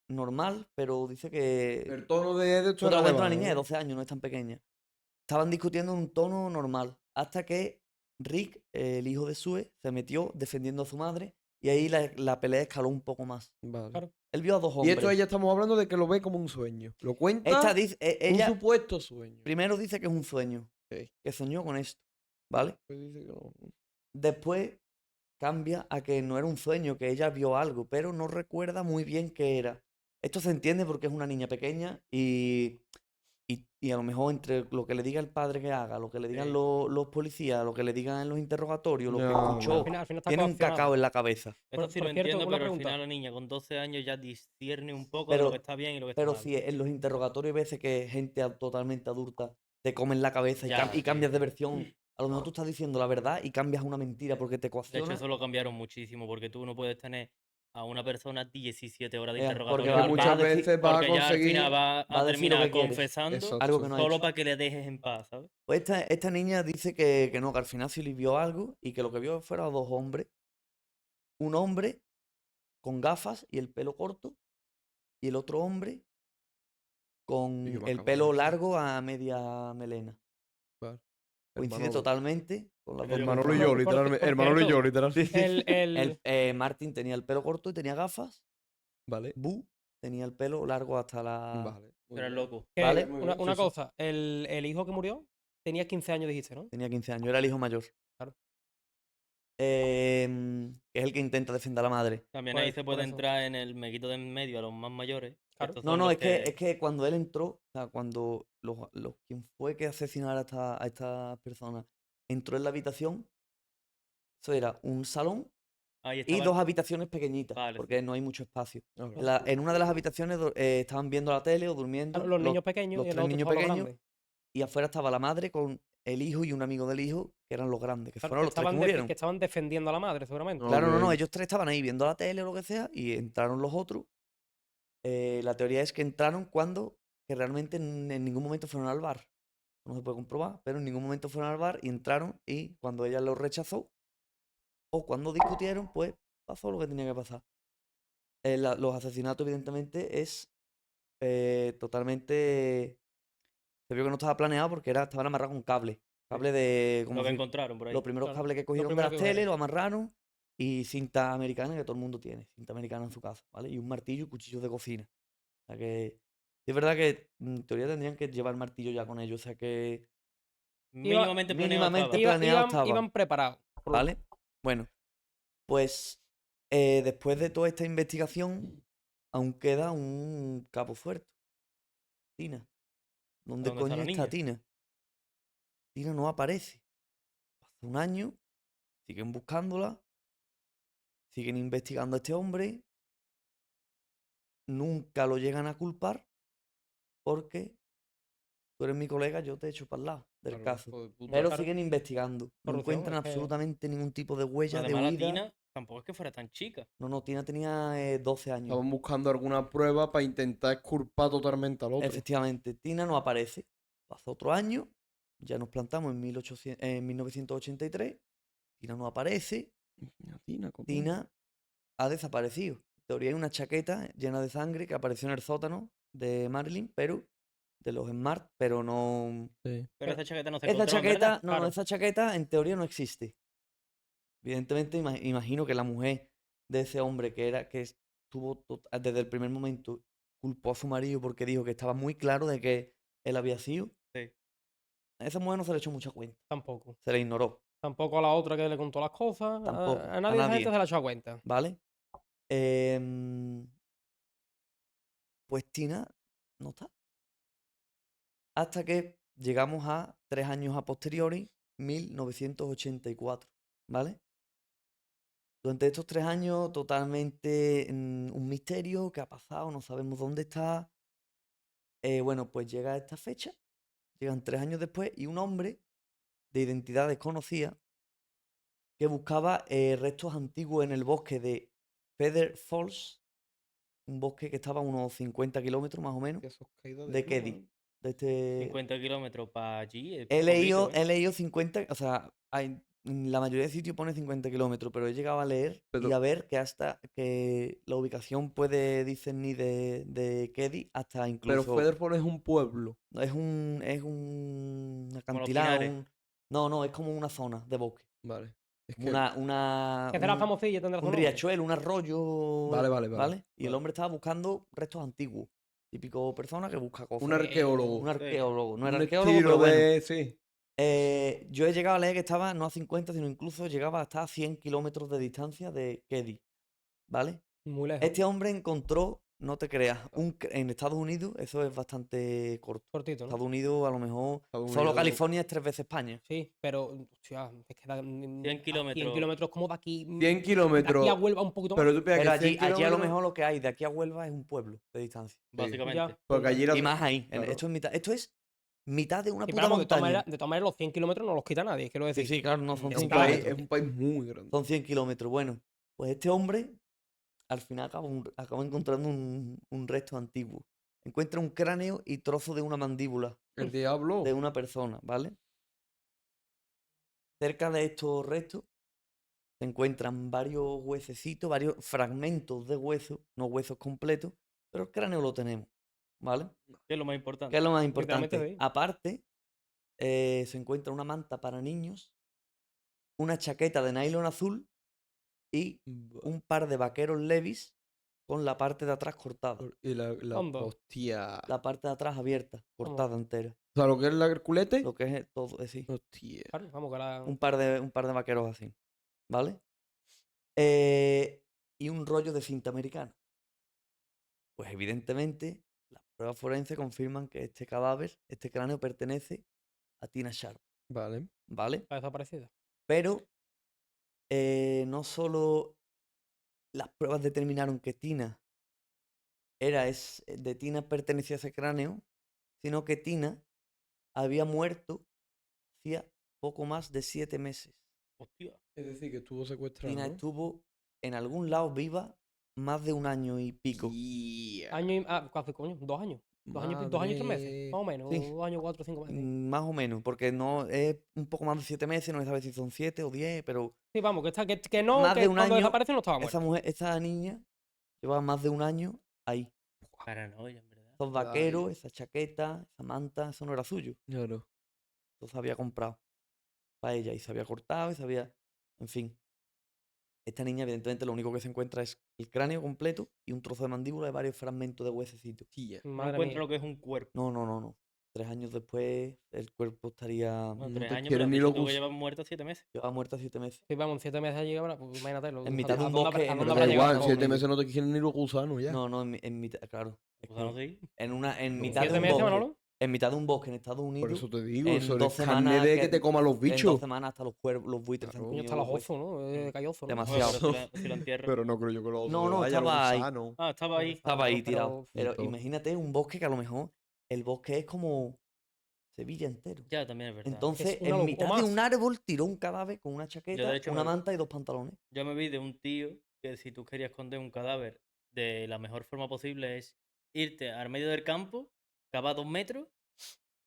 normal, pero dice que... El tono de esto Eso te era lo de cuenta una bajo, niña de ¿no? 12 años, no es tan pequeña. Estaban discutiendo en un tono normal, hasta que Rick, el hijo de Sue, se metió defendiendo a su madre y ahí la pelea escaló un poco más. Vale. Claro. Él vio a dos Y esto hombres. ya estamos hablando de que lo ve como un sueño. Lo cuenta Esta dice, un ella supuesto sueño. primero dice que es un sueño, Ok. que soñó con esto, ¿vale? Pues dice que no. Después cambia a que no era un sueño, que ella vio algo, pero no recuerda muy bien qué era. Esto se entiende porque es una niña pequeña y a lo mejor entre lo que le diga el padre que haga, lo que le digan Sí. los policías, lo que le digan en los interrogatorios, lo que No, escuchó, al final está tiene un coaccionado. cacao en la cabeza. Esto Por- sí por lo cierto, entiendo, una pero al pregunta. final la niña con 12 años ya discierne un poco de lo que Pero, está bien y lo que está pero mal. si en los interrogatorios hay veces que gente totalmente adulta te comen la cabeza Ya, y sí. cambias de versión. A lo mejor tú estás diciendo la verdad y cambias una mentira porque te De hecho, coacciona. eso lo cambiaron muchísimo, porque tú no puedes tener a una persona 17 horas de Porque interrogatorio. Porque va a muchas decir- veces va a Porque ya al conseguir. final va va a a decir lo terminar que quiere. confesando Exacto. Algo que no ha solo hecho. para que le dejes en paz, ¿sabes? Pues esta niña dice que no, que al final sí le vio algo y que lo que vio fueron dos hombres. Un hombre con gafas y el pelo corto y el otro hombre con Y que va a el acabar pelo eso. largo a media melena. Vale. Coincide Manolo. totalmente con las El dos Manolo y personas. yo, Por- literalmente. por El Manolo y cierto, yo, literal. Martin tenía el pelo corto y tenía gafas. Vale. Bu tenía el pelo largo hasta la... Vale. muy Era bien. loco. que ¿Vale? Muy una bien, una sí, sí. cosa, el hijo que murió tenía 15 años, dijiste, ¿no? Tenía 15 años, era el hijo mayor. Claro. Que es el que intenta defender a la madre. También ahí Pues, se por puede eso. entrar en el meguito de en medio a los más mayores. Claro. Estos No, son no, los es que cuando él entró, o sea, cuando quien fue que asesinara a esta persona entró en la habitación, eso era un salón Ahí y estaba. dos habitaciones pequeñitas, Vale, porque sí. no hay mucho espacio. Ah, En, en una de las habitaciones estaban viendo la tele o durmiendo Claro, los niños pequeños los y en tres el otro niños estaban los pequeños grandes. y afuera estaba la madre con el hijo y un amigo del hijo, que eran los grandes, que Claro, fueron los tres que murieron. que estaban defendiendo a la madre, seguramente. No. Claro, no, Ok. ellos tres estaban ahí viendo la tele o lo que sea y entraron los otros. La teoría es que entraron cuando, que realmente en ningún momento fueron al bar. No se puede comprobar, pero en ningún momento fueron al bar y entraron y cuando ella lo rechazó o cuando discutieron, pues pasó lo que tenía que pasar. Los asesinatos, evidentemente, es totalmente... Se vio que no estaba planeado porque estaban amarrados con cable. Cable de... Lo como que si- encontraron por ahí. los primeros Claro, cables que lo cogieron de primero las que teles, cogieron. lo amarraron y cinta americana que todo el mundo tiene. Cinta americana en su casa, ¿vale? Y un martillo y cuchillos de cocina. O sea que... Es verdad que en teoría tendrían que llevar martillo ya con ellos. O sea que Mínimamente planeado mínimamente estaba. planeado estaba. Iban preparados. ¿Vale? Bueno, pues después de toda esta investigación, aún queda un cabo suelto. Tina. ¿Dónde ¿Dónde está coño la está niña? Tina? Tina no aparece. Hace un año, siguen buscándola, siguen investigando a este hombre, nunca lo llegan a culpar porque tú eres mi colega, yo te echo para el lado del Claro, caso. hijo de puta. Pero Claro. siguen investigando. No Corrupción, encuentran es que- absolutamente ningún tipo de huella de Además, la huida. Tina tampoco es que fuera tan chica. No, Tina tenía 12 años. Estaban buscando alguna prueba para intentar exculpar totalmente al otro. Efectivamente, Tina no aparece. Pasa otro año, ya nos plantamos en 1983. Tina no aparece. Mira, Tina, coño. Tina ha desaparecido. En teoría hay una chaqueta llena de sangre que apareció en el sótano de Marilyn, pero de los Smart, pero no. Sí. Pero esa chaqueta no se Esa encontró, chaqueta, ¿verdad? no, Claro. esa chaqueta en teoría no existe. Evidentemente, imagino que la mujer de ese hombre que estuvo desde el primer momento culpó a su marido porque dijo que estaba muy claro de que él había sido. Sí. A esa mujer no se le echó mucha cuenta, Tampoco. se le ignoró, Tampoco a la otra que le contó las cosas. tampoco, A nadie de esa gente nadie, se la echó a cuenta. ¿vale? Em, pues Tina no está. Hasta que llegamos a 3 años a posteriori, 1984, ¿vale? Durante estos 3 años, totalmente un misterio, ¿qué ha pasado? No sabemos dónde está. Bueno, pues llega esta fecha, llegan 3 años después, y un hombre de identidad desconocida que buscaba restos antiguos en el bosque de Feather Falls, un bosque que estaba a unos 50 kilómetros más o menos Que eso es caída de pluma, Keddie. ¿no? De este... 50 kilómetros para allí. Es He poquito, leído, ¿eh? he leído 50, o sea, en la mayoría de sitios pone 50 kilómetros, pero he llegado a leer y Pero- a ver que hasta que la ubicación puede discernir de Keddie hasta Pero incluso Federford es un pueblo. es un Como los acantilado, pinares. no, es como una zona de bosque, Vale. Es como que. Que será un famosilla, tendrá su un nombre. riachuelo, un arroyo, Vale, vale, vale. Y el vale. hombre estaba buscando restos antiguos, típico persona que busca cosas. Un arqueólogo. Un arqueólogo, no era Un arqueólogo, estilo pero bueno. de. Sí. Yo he llegado a leer que estaba no a 50, sino incluso llegaba hasta a 100 kilómetros de distancia de Keddie, ¿vale? Muy lejos. Este hombre encontró, no te creas, en Estados Unidos, eso es bastante corto. Cortito, ¿no? Estados Unidos, a lo mejor, Estados solo Unidos- California es 3 veces España. Sí, pero, hostia, es que 100 100 kilómetros. kilómetros como de aquí. 100 De aquí a kilómetros. Huelva un poquito más. Pero tú piensas Pero que 100 allí a lo kilómetros- mejor lo que hay de aquí a Huelva es un pueblo de distancia. Básicamente. Ya, Porque allí Y más ahí. claro. Esto es mitad de una Sí, puta pero vamos, montaña. de todas maneras, los 100 kilómetros no los quita nadie, quiero Sí, decir. sí, claro, no son Es 100 un país, kilómetros. Es un país muy grande. Son 100 kilómetros. Bueno, pues este hombre al final acaba encontrando un resto antiguo. Encuentra un cráneo y trozo de una mandíbula El diablo. de una persona, ¿vale? Cerca de estos restos se encuentran varios huesecitos, varios fragmentos de hueso, no huesos completos, pero el cráneo lo tenemos, ¿vale? Que es lo más importante. ¿Qué es lo más Literalmente importante? sí. Aparte, se encuentra una manta para niños, una chaqueta de nylon azul y un par de vaqueros Levis con la parte de atrás cortada. Y la Anda. hostia. La parte de atrás abierta, cortada entera. O sea, lo que es el culete. Lo que es todo, sí. Hostia. Claro, vamos, que la... Un par de vaqueros así. ¿Vale? Y un rollo de cinta americana. Pues evidentemente, las pruebas forenses confirman que este cadáver, este cráneo pertenece a Tina Sharp. Vale. ¿Vale? está desaparecida. Pero no solo las pruebas determinaron que Tina de Tina pertenecía a ese cráneo, sino que Tina había muerto hacía poco más de 7 meses. Hostia. Es decir, que estuvo secuestrado. Tina ¿no? estuvo en algún lado viva más de 1 año y pico. Tía. Año y... Ah, ¿cuánto, coño? 2 años. 2 años y 3 meses. Más o menos. Sí. 2 años, 4 5 meses. Más o menos, porque no es un poco más de 7 meses, no se sabe si son 7 o 10, pero Sí, vamos, que no, más que de un cuando año, desaparece no estaba muerto. esa niña llevaba más de 1 año ahí. Paranoia, en verdad. Esos vaqueros, esa chaqueta, esa manta, eso no era suyo. Claro. Eso se había comprado. para ella y se había cortado y se había... En fin. Esta niña, evidentemente, lo único que se encuentra es el cráneo completo y un trozo de mandíbula y varios fragmentos de huesecitos. Tía. No Madre encuentro mía. lo que es un cuerpo. No. 3 años después, el cuerpo estaría... No, No 3 te años, quieren pero has ni dicho lo tú que us- llevas muerta 7 meses. Llevaba muerta 7 meses. Sí, vamos, en 7 meses allí ahora, pues imagínate. En mitad de un ¿a dónde bosque habrá- en ¿a dónde Pero Pero habrá da llegado llegado? igual, Estados 7 Unidos. meses no te quieren ni los gusanos ya. No, en mitad... Claro. Es Pues no que sé. en No. mitad de 7 un meses, bosque... Manolo. En mitad de un bosque en Estados Por Unidos... eso te digo, en eso 2 es carne semanas de que te coman los En bichos. 2 semanas hasta los buitres se han Claro. Coño, comido hasta los los huesos. ozos, ¿no? Callozo, ¿no? Demasiado. Bueno, pero si lo entierras. Pero no creo yo que los No, osos no, haya los estaba ahí. gusanos. Ah, estaba ahí. Estaba ahí Pero- tirado. Pero Frito. imagínate un bosque que a lo mejor el bosque es como Sevilla entero. Ya, también es verdad. Entonces, una en o mitad de un más. árbol tiró un cadáver con una Yo, chaqueta, de hecho, una me- manta y 2 pantalones. Yo me vi de un tío que si tú querías esconder un cadáver de la mejor forma posible es irte al medio del campo, cavar 2 metros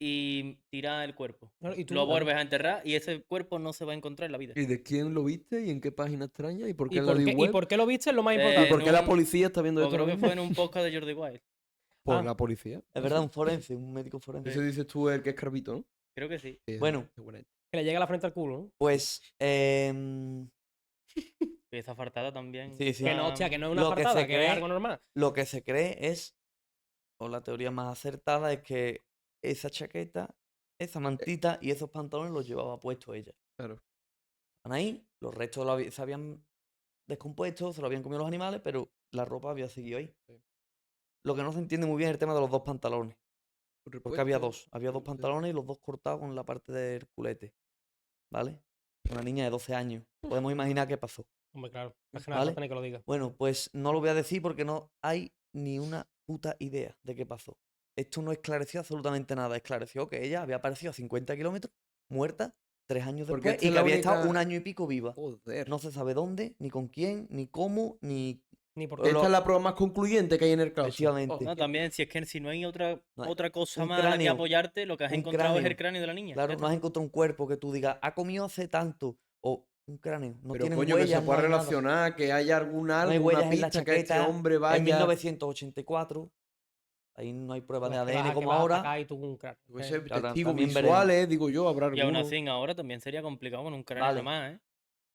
y tirar el cuerpo. Claro, y tú, Lo vuelves a enterrar y ese cuerpo no se va a encontrar en la vida. ¿Y de quién lo viste? ¿Y en qué página extraña? ¿Y por qué ¿Y en la por, qué, deep ¿Y web? por qué lo viste? Es lo más Eh, ¿Y importante. por qué la en un- policía está viendo Pues esto creo ahora que mismo? fue en un podcast de Jordi Wild. Por Ah. la policía. Es verdad, un forense, un médico forense. Ese dices tú el que es Carvito, ¿no? Creo que sí. Sí, Bueno. es buena. Que le llega la frente al culo, ¿no? Pues, Y esa fartada también. Sí, sí. Que no, hostia, que no es una Lo que fartada, se que es cree- algo normal. lo que se cree es, o la teoría más acertada, es que esa chaqueta, esa mantita y esos pantalones los llevaba puestos ella. Claro. Están ahí, los restos se habían descompuesto, se lo habían comido los animales, pero la ropa había seguido ahí. Sí. Lo que no se entiende muy bien es el tema de los 2 pantalones. Porque había Repuesto, 2. Había 2 sí. pantalones y los 2 cortados con la parte del culete. ¿Vale? Una niña de 12 años. Podemos imaginar qué pasó. Hombre, claro. Es que nada, ¿Vale? no tiene que lo diga. Bueno, pues no lo voy a decir porque no hay ni una puta idea de qué pasó. Esto no esclareció absolutamente nada. Esclareció que ella había aparecido a 50 kilómetros, muerta, 3 años Porque después, esta y es que la había estado única- un año y pico viva. Joder. No se sabe dónde, ni con quién, ni cómo, ni... Ni por Pero qué. Esta es la prueba más concluyente que hay en el caso. Efectivamente. No, también, si es que si no hay otra, No hay- otra cosa un más a la que cráneo, apoyarte, lo que has un encontrado es el cráneo. cráneo de la niña. Claro, Ya no has está. encontrado un cuerpo que tú digas, ha comido hace tanto, o un cráneo. No Pero tienen coño, huellas, que se no pueda hay nada. relacionar, que haya alguna No hay alguna huellas en la pista que este chaqueta. hombre En vaya. 1984, ahí no hay pruebas de Pues que ADN vas a- que como vas a ahora. atacar y tú un cráneo. Yo qué sé, Claro, testigos también visuales, digo yo, habrá Y aún alguno. así, ahora también sería complicado con un cráneo Vale. nomás, ¿eh?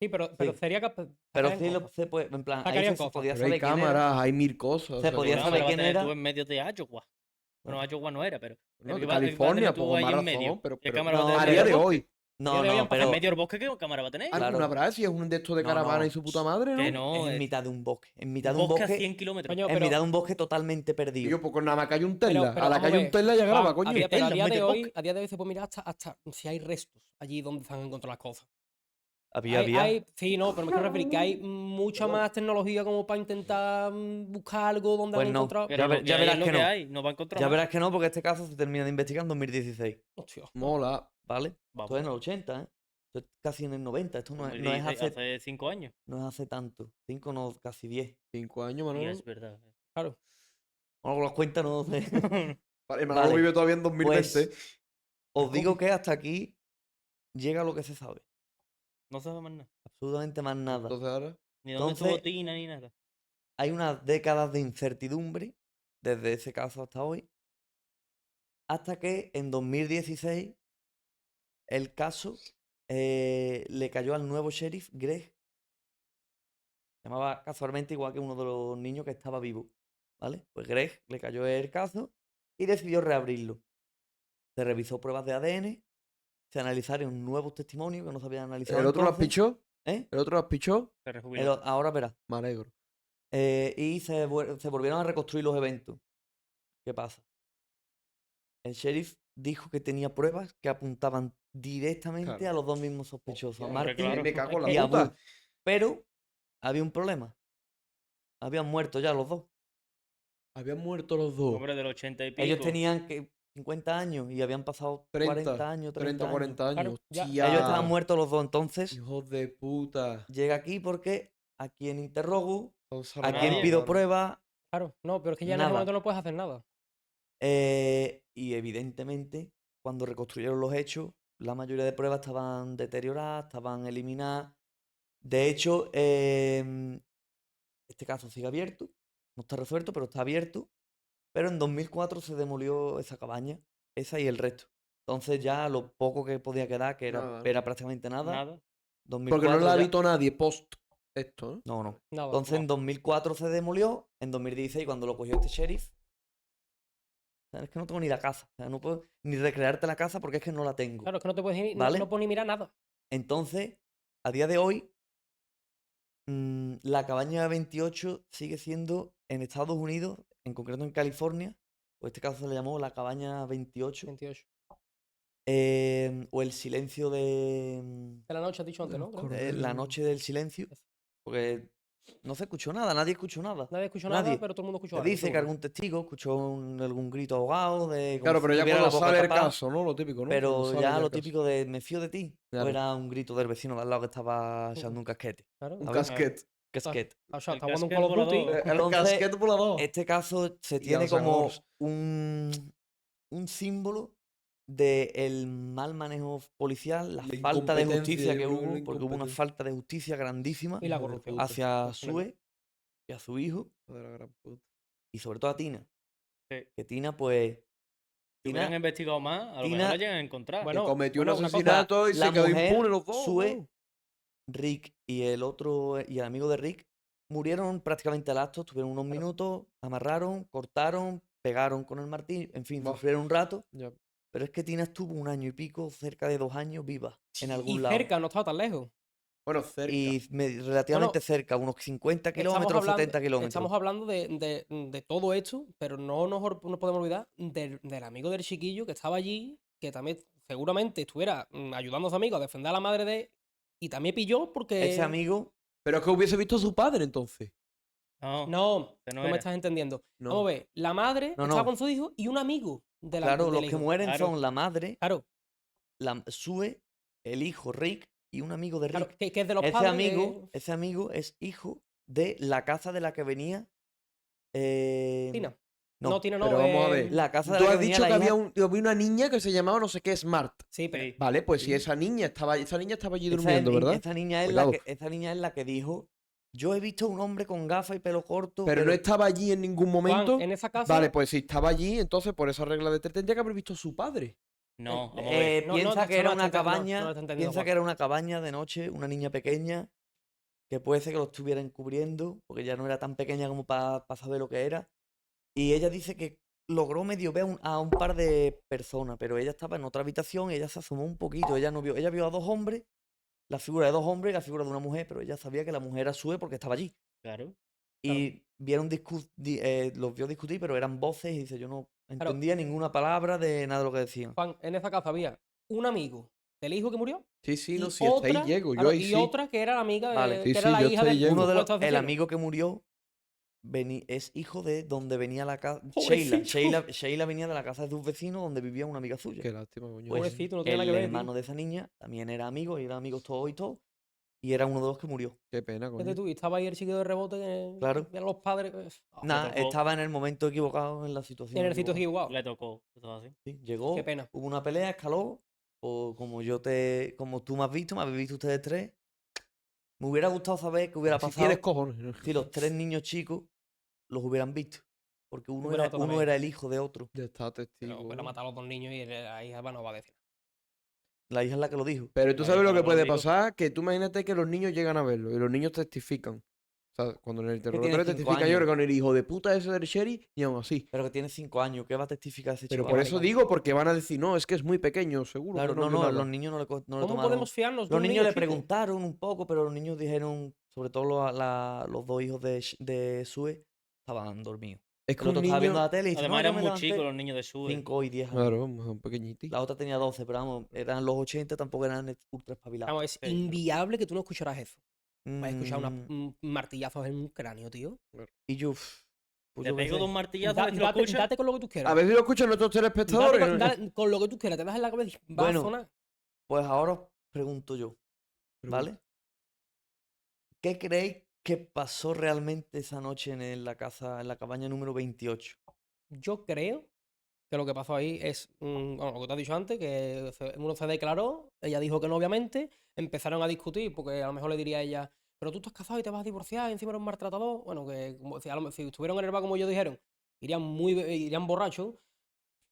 Sí, pero Sí. sería capaz. Pero sacarían sí cosas. se puede, en plan, ahí Sacarían se cosas. podía Pero hay saber quién era. cámaras, hay mil cosas. Se podía Bueno, saber la vas a quién tener era. tú en medio de Iowa. Bueno, Iowa no era, pero. No, el de que va a tener California, tú pues ahí con en más medio. razón, pero, ¿Qué pero cámara va a no, tener a en día medio de del hoy. bosque? No, Día de hoy no, han pasado pero En medio del bosque, ¿qué cámara va a tener? Claro. Alguna habrá, si es un de estos de No, caravana no. y su puta madre, ¿no? Que no, es en es mitad de un bosque. En mitad de un un bosque a bosque. 100 kilómetros. Coño, En pero- mitad de un bosque totalmente perdido. Tío, pues con nada más que hay un Tesla. pero A la vamos que hay a un Tesla ya Juan, graba, coño. pero Tesla, a día mete de el hoy, bosque. a día de hoy se puede mirar hasta si hay restos allí donde se han encontrado las cosas. Había. Sí, no, pero me quiero referir que hay mucha más tecnología como para intentar buscar algo donde Pues han no. encontrado. Pero Ya lo que ya hay verás es lo que que no. hay, no va a encontrar Ya más. verás que no, porque este caso se termina de investigar en 2016. Hostia. Mola. ¿Vale? Vamos, Esto es en el 80, ¿eh? Esto es casi en el 90. Esto no es, no es hace, hace 5 años. no es hace tanto. 5, no, casi 10. 5 años, Y Manolo. es verdad. Claro. Bueno, con las cuentas no sé. Vale, Manolo Vale. vive todavía en 2020. Pues, os digo que hasta aquí llega lo que se sabe. No sabe más nada. Absolutamente más nada. Entonces ahora. Ni dónde Entonces- estuvo Tina ni nada. Hay unas décadas de incertidumbre desde ese caso hasta hoy. Hasta que en 2016 el caso le cayó al nuevo sheriff Greg. Se llamaba casualmente igual que uno de los niños que estaba vivo. ¿Vale? Pues Greg le cayó el caso y decidió reabrirlo. Se revisó pruebas de ADN, se analizaron nuevos testimonios que no se habían analizado. ¿El otro las entonces, pichó? ¿eh? ¿El otro las pichó? Se rejubiló. Ahora verás. Me alegro. Y se volvieron a reconstruir los eventos. ¿Qué pasa? El sheriff dijo que tenía pruebas que apuntaban directamente Claro. a los dos mismos sospechosos, a Hostia, hombre, Martin claro. Me cago en y la a puta. Bull. Pero había un problema. Habían muerto ya los dos. Habían muerto los dos. Hombre del 80 y pico. Ellos tenían 50 años y habían pasado 40 30, años, 30 30 o 40 años. Claro, ya. Hostia. Ellos estaban muertos los dos. Entonces, Hijos de puta. llega aquí porque a quien interrogo, Son a salvajes, quien pido mano. pruebas. Claro, no, pero es que ya en ese Nada. momento no puedes hacer nada. Y evidentemente, cuando reconstruyeron los hechos, la mayoría de pruebas estaban deterioradas, estaban eliminadas. De hecho, este caso sigue abierto. No está resuelto, pero está abierto. Pero en 2004 se demolió esa cabaña, esa y el resto. Entonces ya lo poco que podía quedar, que Nada, ¿no? era prácticamente nada, Nada. Porque no 2004 la ha ya- visto nadie post esto, ¿no? No, no. Nada. Entonces en 2004 se demolió, en 2016 cuando lo cogió este sheriff, o sea, es que no tengo ni la casa, o sea, no puedo ni recrearte la casa porque es que no la tengo. Claro, es que no te puedes ni, ¿Vale? no puedes ni mirar nada. Entonces, a día de hoy, la cabaña 28 sigue siendo en Estados Unidos, en concreto en California, o este caso se le llamó la cabaña 28, 28. o el silencio de De la noche has dicho antes, ¿no? Creo. la noche del silencio, Eso. porque no se escuchó nada, nadie escuchó nada. Nadie escuchó Nadie. nada, pero todo el mundo escuchó Se algo. dice que seguro. algún testigo escuchó algún grito ahogado de como Claro, si pero ya tuviera la cuando boca sale el tapada, caso, ¿no? Lo típico, ¿no? pero Cuando sale ya el lo caso. típico de me fío de ti, Claro. o era un grito del vecino de al lado que estaba echando un casquete. Claro. Un A ver. casquete. Casquete. O sea, El está jugando un casquete Call of Duty. volador. El Entonces, casquete volador. Este caso se Y tiene Guns N' como Roses. un símbolo del mal manejo policial, la La falta de incompetencia, justicia yo que creo que hubo, la porque hubo una incompetencia. falta de justicia grandísima Y la Hijo de corrupción. puta. hacia al final. Sue y a su hijo, Hijo de la gran puta. y sobre todo a Tina. Sí. Que Tina, pues. Si hubieran Tina, investigado más, a lo Tina- mejor la llegan a encontrar. Bueno, Que cometió bueno, un una cosa, asesinato y la se quedó mujer, impune los dos. Sue, ¿no? Rick y el otro, y el amigo de Rick, murieron prácticamente al acto, tuvieron unos Claro. minutos, amarraron, cortaron, pegaron con el martillo, en fin, Buah. sufrieron un rato. Ya. Pero es que Tina estuvo 1 año y pico, cerca de 2 años viva, en Y algún lado. cerca, no estaba tan lejos. Bueno, cerca. Y relativamente cerca, unos 50 kilómetros, 70 kilómetros. Estamos hablando de todo esto, pero no podemos olvidar del amigo del chiquillo que estaba allí, que también seguramente estuviera ayudando a su amigo a defender a la madre de... Y también pilló porque... Ese amigo, Pero es que hubiese visto a su padre entonces. No, No, ese no no me era. estás entendiendo. No. Vamos a ver, la madre No, estaba no. con su hijo y un amigo de la claro, del los que hijo. mueren Claro. son la madre, Claro, Sue, el hijo Rick y un amigo de claro, Rick. que es de los Ese padres. ese amigo es hijo de la casa de la que venía. Tina. No, No, Tina no. pero vamos a ver. la casa de Tú la que has venía dicho la que había, hija- había una niña que se llamaba no sé qué Smart. Sí, pero... Sí. Vale, pues si Sí. esa niña estaba allí esa durmiendo, ni- ¿verdad? esa niña es Cuidado. esa niña es la que dijo: Yo he visto a un hombre con gafas y pelo corto. Pero no estaba allí en ningún Juan, momento. en esa casa... Vale, pues si estaba allí, entonces por esa regla de tres tendría que haber visto a su padre. No, vamos a ver. No, Piensa no, que eso era no una está enten- no, cabaña. no lo está entendiendo, Piensa Juan. que era una cabaña de noche, una niña pequeña, que puede ser que lo estuvieran cubriendo, porque ya no era tan pequeña como para saber lo que era. Y ella dice que logró medio ver a un par de personas, pero ella estaba en otra habitación y ella se asomó un poquito. Ella vio a 2 hombres, la figura de 2 hombres y la figura de una mujer, pero ella sabía que la mujer era Sue porque estaba allí. Claro. Y los vio discutir, pero eran voces y dice: Yo no entendía ninguna palabra de nada de lo que decían. Juan, en esa casa había un amigo del hijo que murió Sí, sí, no, y sí, hasta ahí otra, llego. claro, Yo ahí y sí. otra que era la amiga de, Vale. Sí, que era sí, la yo hija hasta ahí del llego. Uno de supuesto el asesino. amigo que murió es hijo de donde venía la casa. Pobrecito. Sheila venía de la casa de sus vecinos donde vivía una amiga suya. Qué lástima, coño. Pues Pobrecito, no tiene nada el que ver, tío. hermano de esa niña también era amigo, y eran amigos todos y todo. Y era uno de los que murió. Qué pena, Fíjate coño. tú, y estaba ahí el chiquillo de rebote que Claro. eran los padres. Nada, tocó. estaba en el momento equivocado, en la situación. En el sitio equivocada. igual. Le tocó. Todo así. Sí, llegó, Qué pena. hubo una pelea, escaló. O como tú me habéis visto ustedes tres. Me hubiera gustado saber qué hubiera Si pasado tienes cojones. ¿no? si los 3 niños chicos los hubieran visto. Porque Hubiera matado uno también. era el hijo de otro. Ya está Pero testigo. hubiera matado a los 2 niños y la hija no va a decir. La hija es la que lo dijo. Pero tú Ahí sabes lo está, que lo puede digo. pasar, que tú imagínate que los niños llegan a verlo y los niños testifican. O sea, cuando en el interrogatorio 5 testifican yo años. con el hijo de puta ese del sheriff y aún así. Pero que tiene 5 años, ¿qué va a testificar ese Pero chaval? por eso digo, porque van a decir, no, es que es muy pequeño, seguro. Claro, que no, vio no, nada". los niños no le ¿Cómo tomaron. podemos fiarnos de Los un niños niño le chico? preguntaron un poco, pero los niños dijeron, sobre todo los 2 hijos de Sue, estaban dormidos. Es que El otro un estaba viendo niño... la tele y dice: Además "No, yo eran me muy levanté". chicos los niños de Sue. 5 y 10 años. Claro, un pequeñito. La otra tenía 12, pero vamos, eran los 80, tampoco eran ultra espabilados. Vamos, es Sí. inviable que tú no escucharas eso. Vas a escuchar Mm, un martillazo en un cráneo, tío. Y yo, pues Te yo qué pego sé. 2 martillazos a ver si lo Date, escuchas. date con lo que tú quieras. A ver si lo escuchan nuestros telespectadores. Date ¿no? con lo que tú quieras, te das en la cabeza y va Bueno, a sonar. Pues ahora os pregunto yo, ¿vale? ¿Qué creéis que pasó realmente esa noche en la casa, en la cabaña número 28? Yo creo que lo que pasó ahí es, bueno, lo que te has dicho antes, que uno se declaró, ella dijo que no, obviamente, empezaron a discutir, porque a lo mejor le diría a ella, pero tú estás casado y te vas a divorciar, y encima eres un maltratador. Bueno, que si estuvieron en el bar como ellos dijeron, irían borrachos.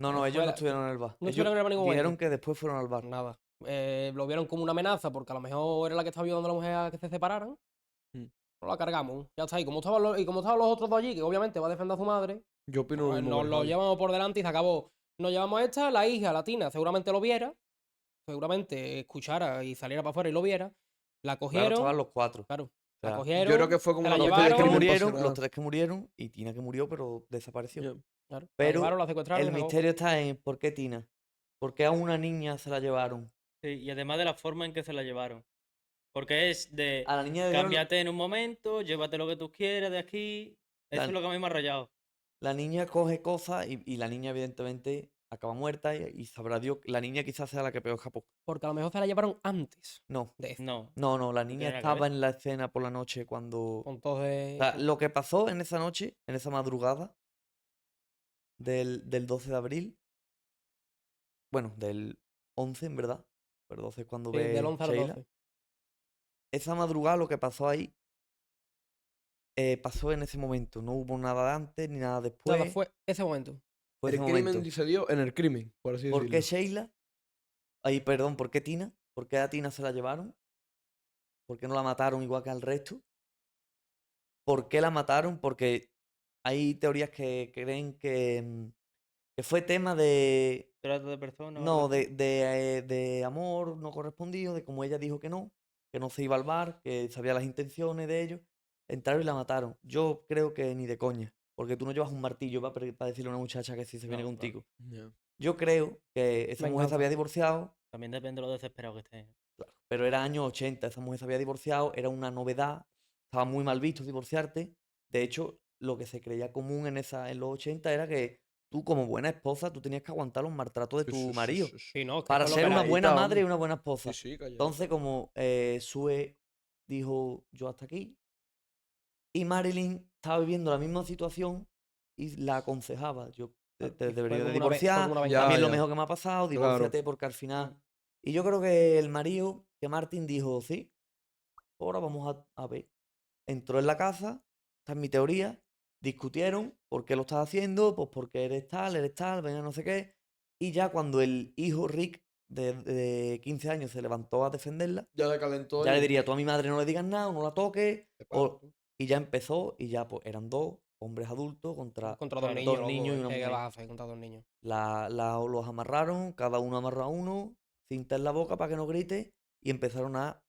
No, no, ellos no estuvieron en el bar. No Ellos estuvieron en el bar en ningún dijeron momento. que después fueron al bar. Nada. Lo vieron como una amenaza porque a lo mejor era la que estaba ayudando a la mujer a que se separaran. Mm. No la cargamos. Ya está. Y como estaban los otros dos allí, que obviamente va a defender a su madre, Yo opino lo pues mismo nos que lo Javi. llevamos por delante y se acabó. Nos llevamos a esta, la hija, la Tina, seguramente lo viera. Seguramente escuchara y saliera para afuera y lo viera. La Claro, cogieron. estaban los 4. Claro. O La sea, cogieron. Yo creo que fue como se la una Los noche de tres que llevaron. crimen murieron, los pasional. 3 que murieron y Tina que murió, pero desapareció. Ya. Claro, la Pero llevaron, la secuestraron. el y se acabó. misterio está en por qué Tina. ¿Por qué a una niña se la llevaron? Sí, y además de la forma en que se la llevaron. Porque es de A la niña debieron- cámbiate en un momento, llévate lo que tú quieras de aquí. Eso La- es lo que a mí me ha rayado. La niña coge cosas y la niña evidentemente acaba muerta y sabrá Dios, la niña quizás sea la que peor escapó. Porque a lo mejor se la llevaron antes No, de esto. No. no, la tiene niña nada que estaba ver. en la escena por la noche cuando... Con todos de. O sea, lo que pasó en esa noche, en esa madrugada del 12 de abril, bueno, del 11 en verdad, pero 12 es cuando Sí, del ve 11 al Sheila. 12. Esa madrugada lo que pasó ahí, pasó en ese momento, no hubo nada antes ni nada después, Nada, fue ese momento. fue El ese crimen momento. se dio en el crimen, por así ¿Por qué decirlo. Sheila? Ay, perdón, ¿por qué Tina? ¿Por qué a Tina se la llevaron? ¿Por qué no la mataron igual que al resto? ¿Por qué la mataron? Porque hay teorías que creen que fue tema de... Trata de personas. o No, algo así. de amor no correspondido, de como ella dijo que no se iba al bar, que sabía las intenciones de ellos. Entraron y la mataron. Yo creo que ni de coña, porque tú no llevas un martillo para decirle a una muchacha que sí se viene No, claro. contigo. Ya. Yo creo que esa mujer se Venganza. había divorciado, También depende de lo desesperado que esté. claro, pero era años 80, esa mujer se había divorciado, era una novedad, estaba muy mal visto divorciarte. De hecho, lo que se creía común en los 80 era que tú como buena esposa, tú tenías que aguantar los maltratos de Sí, sí, tu sí, marido. sí, sí. Sí, no, que Para fue lo ser que una la- buena Calladita, madre y hombre. una buena esposa. Sí, sí, calladita. Entonces, como Sue dijo yo hasta aquí, y Marilyn estaba viviendo la misma situación y la aconsejaba. Yo te y fue debería de como una fue divorciar, como una Ya, a mí es lo ya. mejor que me ha pasado, Claro. divórciate porque al final... Y yo creo que el marido, que Martin dijo, sí, ahora vamos a ver. Entró en la casa, esta es mi teoría, discutieron por qué lo estás haciendo, pues porque eres tal, venga, no sé qué. Y ya cuando el hijo Rick de 15 años se levantó a defenderla, Ya le calentó ya le y diría, tú a mi madre no le digas nada, o no la toques. te O, parto. y ya empezó, y ya pues eran dos hombres adultos contra Contra dos Claro. niños, dos loco, niños y es una que ¿qué mujer. vas a hacer contra dos niños? Los amarraron, cada uno amarró a uno, cinta en la boca para que no grite, y empezaron a...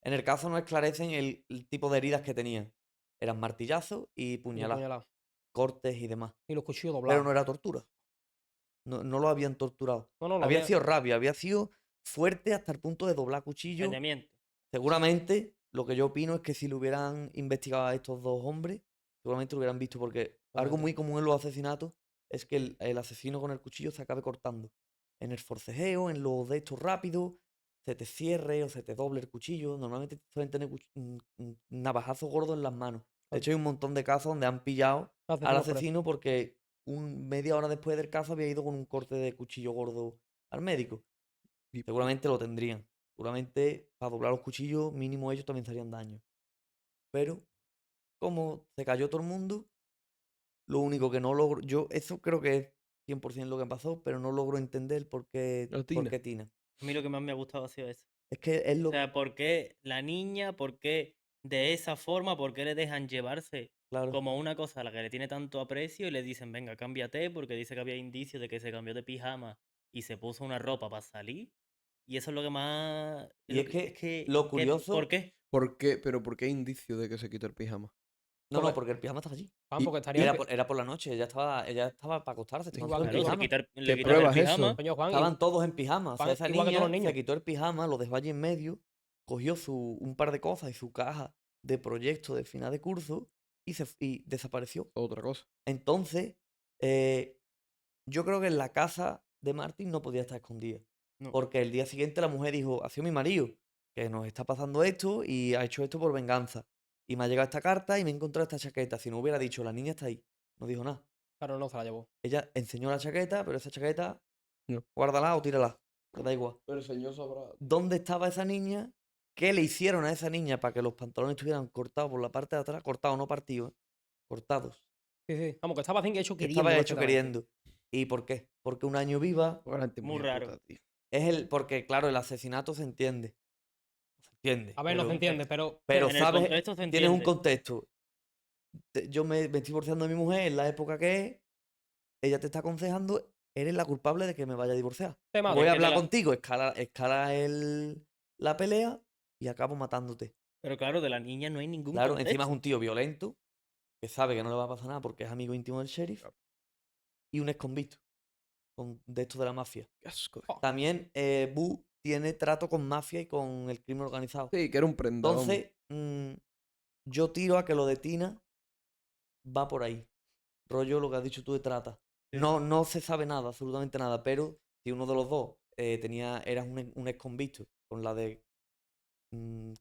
En el caso no esclarecen el tipo de heridas que tenían. Eran martillazos y Y los puñaladas, puñalados. cortes y demás. Y los cuchillos Pero doblados. no era tortura. No lo habían torturado. No, no, lo Había había. sido rabia, había sido fuerte hasta el punto de doblar cuchillo. Saneamiento. Seguramente lo que yo opino es que si lo hubieran investigado a estos dos hombres, seguramente lo hubieran visto, porque algo Seguramente. muy común en los asesinatos es que el asesino con el cuchillo se acabe cortando. En el forcejeo, en los de estos rápidos, se te cierre o se te doble el cuchillo. Normalmente suelen tener navajazos gordos en las manos. De hecho, hay un montón de casos donde han pillado al Asesinos presos. asesino porque media hora después del caso había ido con un corte de cuchillo gordo al médico. Y- Seguramente lo tendrían. Seguramente para doblar los cuchillos, mínimo ellos también se harían daño. Pero, como se cayó todo el mundo, lo único que no logro. Yo, eso creo que es 100% lo que pasó, pero no logro entender por qué La por Tina. qué Tina. A mí lo que más me ha gustado ha sido eso. Es que es O lo. sea, ¿por qué la niña, por qué de esa forma, por qué le dejan llevarse Claro. como una cosa a la que le tiene tanto aprecio y le dicen, venga, cámbiate, porque dice que había indicios de que se cambió de pijama y se puso una ropa para salir? Y eso es lo que más... Y es que lo curioso. ¿Por qué? ¿Por qué? ¿Pero por qué indicio de que se quitó el pijama? No, Porque- porque el pijama estaba allí. Ah, Y- porque Y estaría. era por la noche, ella estaba para acostarse, estaba Igual en que Claro, Juan. se pijama. le ¿Qué quitan el pruebas es eso? pijama. Coño, Juan, Estaban todos en pijama. O sea, Juan, esa igual que todos los niña se niños. quitó el pijama, lo dejó allí en medio, cogió un par de cosas y su caja de proyecto de final de curso y desapareció. Otra cosa. Entonces, yo creo que en la casa de Martín no podía estar escondida. No. Porque el día siguiente la mujer dijo, ha sido mi marido, que nos está pasando esto y ha hecho esto por venganza. Y me ha llegado esta carta y me he encontrado esta chaqueta. Si no hubiera dicho, la niña está ahí, no dijo nada. Claro, no se la llevó. Ella enseñó la chaqueta, pero esa chaqueta, No. guárdala o tírala, te da igual. Pero el señor sabrá. ¿Dónde estaba esa niña? ¿Qué le hicieron a esa niña para que los pantalones estuvieran cortados por la parte de atrás? Cortados, no partidos, cortados. Sí, sí. Vamos, que estaba hecho que queriendo. estaba hecho perfectamente. queriendo. ¿Y por qué? Porque un año viva Garante Muy hijo de raro. puta, tío. porque claro, el asesinato se entiende. Se entiende. A ver, no se pero- entiende, pero. Pero En el sabes, contexto se tienes un entiende. contexto. Yo me estoy divorciando de mi mujer en la época que es. Ella te está aconsejando, eres la culpable de que me vaya a divorciar. Tema Voy es a que hablar te la- contigo, escala la pelea y acabo matándote. Pero claro, de la niña no hay ningún Claro, encima es contexto. un tío violento, que sabe que no le va a pasar nada porque es amigo íntimo del sheriff, y un exconvicto de esto de la mafia. Qué asco. También Boo tiene trato con mafia y con el crimen organizado. Sí, que era un prenda. vamos. Entonces, yo tiro a que lo de Tina va por ahí. Rollo lo que has dicho tú de trata. Sí. No se sabe nada, absolutamente nada, pero si uno de los dos era un exconvicto con la de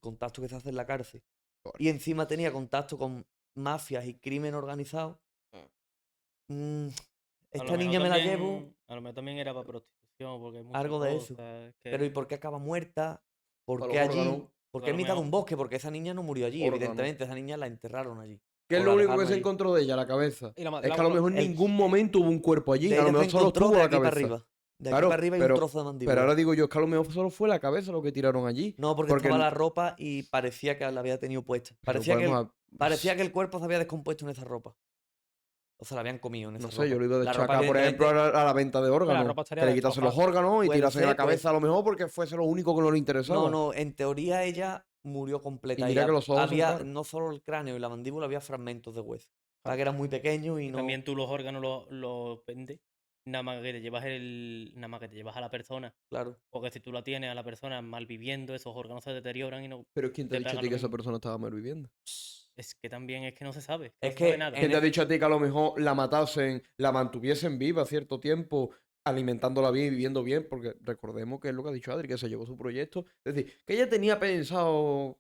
contacto que se hace en la cárcel Claro. y encima tenía contacto con mafias y crimen organizado, mm, A lo esta mejor niña me la también- llevo, A lo mejor también era para prostitución, porque hay muchas algo de eso. cosas que- Pero ¿y por qué acaba muerta? ¿Por Para qué los allí? órganos. Porque A en lo mitad de un mejor- bosque, porque esa niña no murió allí, Órgano. evidentemente, esa niña la enterraron allí. ¿Qué es o lo la único que dejaron se allí. encontró de ella? La cabeza. Y la ma- Es la- que a lo mejor en el- ningún momento hubo un cuerpo allí. De A lo ella se mejor solo encontró estuvo de la aquí para cabeza. arriba. De aquí Claro, para arriba hay pero- un trozo de mandíbula. Pero ahora digo yo, es que a lo mejor solo fue la cabeza lo que tiraron allí. No, porque estaba la ropa y parecía que la había tenido puesta. Pero Parecía que, podemos parecía que el cuerpo se había descompuesto en esa ropa. O se la habían comido en esa No ropa. sé, yo lo iba a La ropa, deschacar, por ejemplo, evidentemente, a la venta de órganos. ropa estaría Que le quitasen los destrozada. órganos y Puede tirasen ser, la puede cabeza a lo mejor porque fuese lo único que no le interesaba. No, en teoría ella murió completa. Y mira que los ojos son había, raros. no solo el cráneo y la mandíbula, había fragmentos de hueso. Para que eran muy pequeños y y no. también tú los órganos los vendes. Nada más que te llevas a la persona. Claro. Porque si tú la tienes a la persona mal viviendo, esos órganos se deterioran y no. Pero ¿quién te ha te dicho a pagan ti lo que esa mismo. persona estaba malviviendo? Es que también es que no se sabe. Es no se sabe que nada. ¿Quién te ha ese- dicho a ti que a lo mejor la matasen, la mantuviesen viva cierto tiempo, alimentándola bien y viviendo bien? Porque recordemos que es lo que ha dicho Adri, que se llevó su proyecto. Es decir, que ella tenía pensado.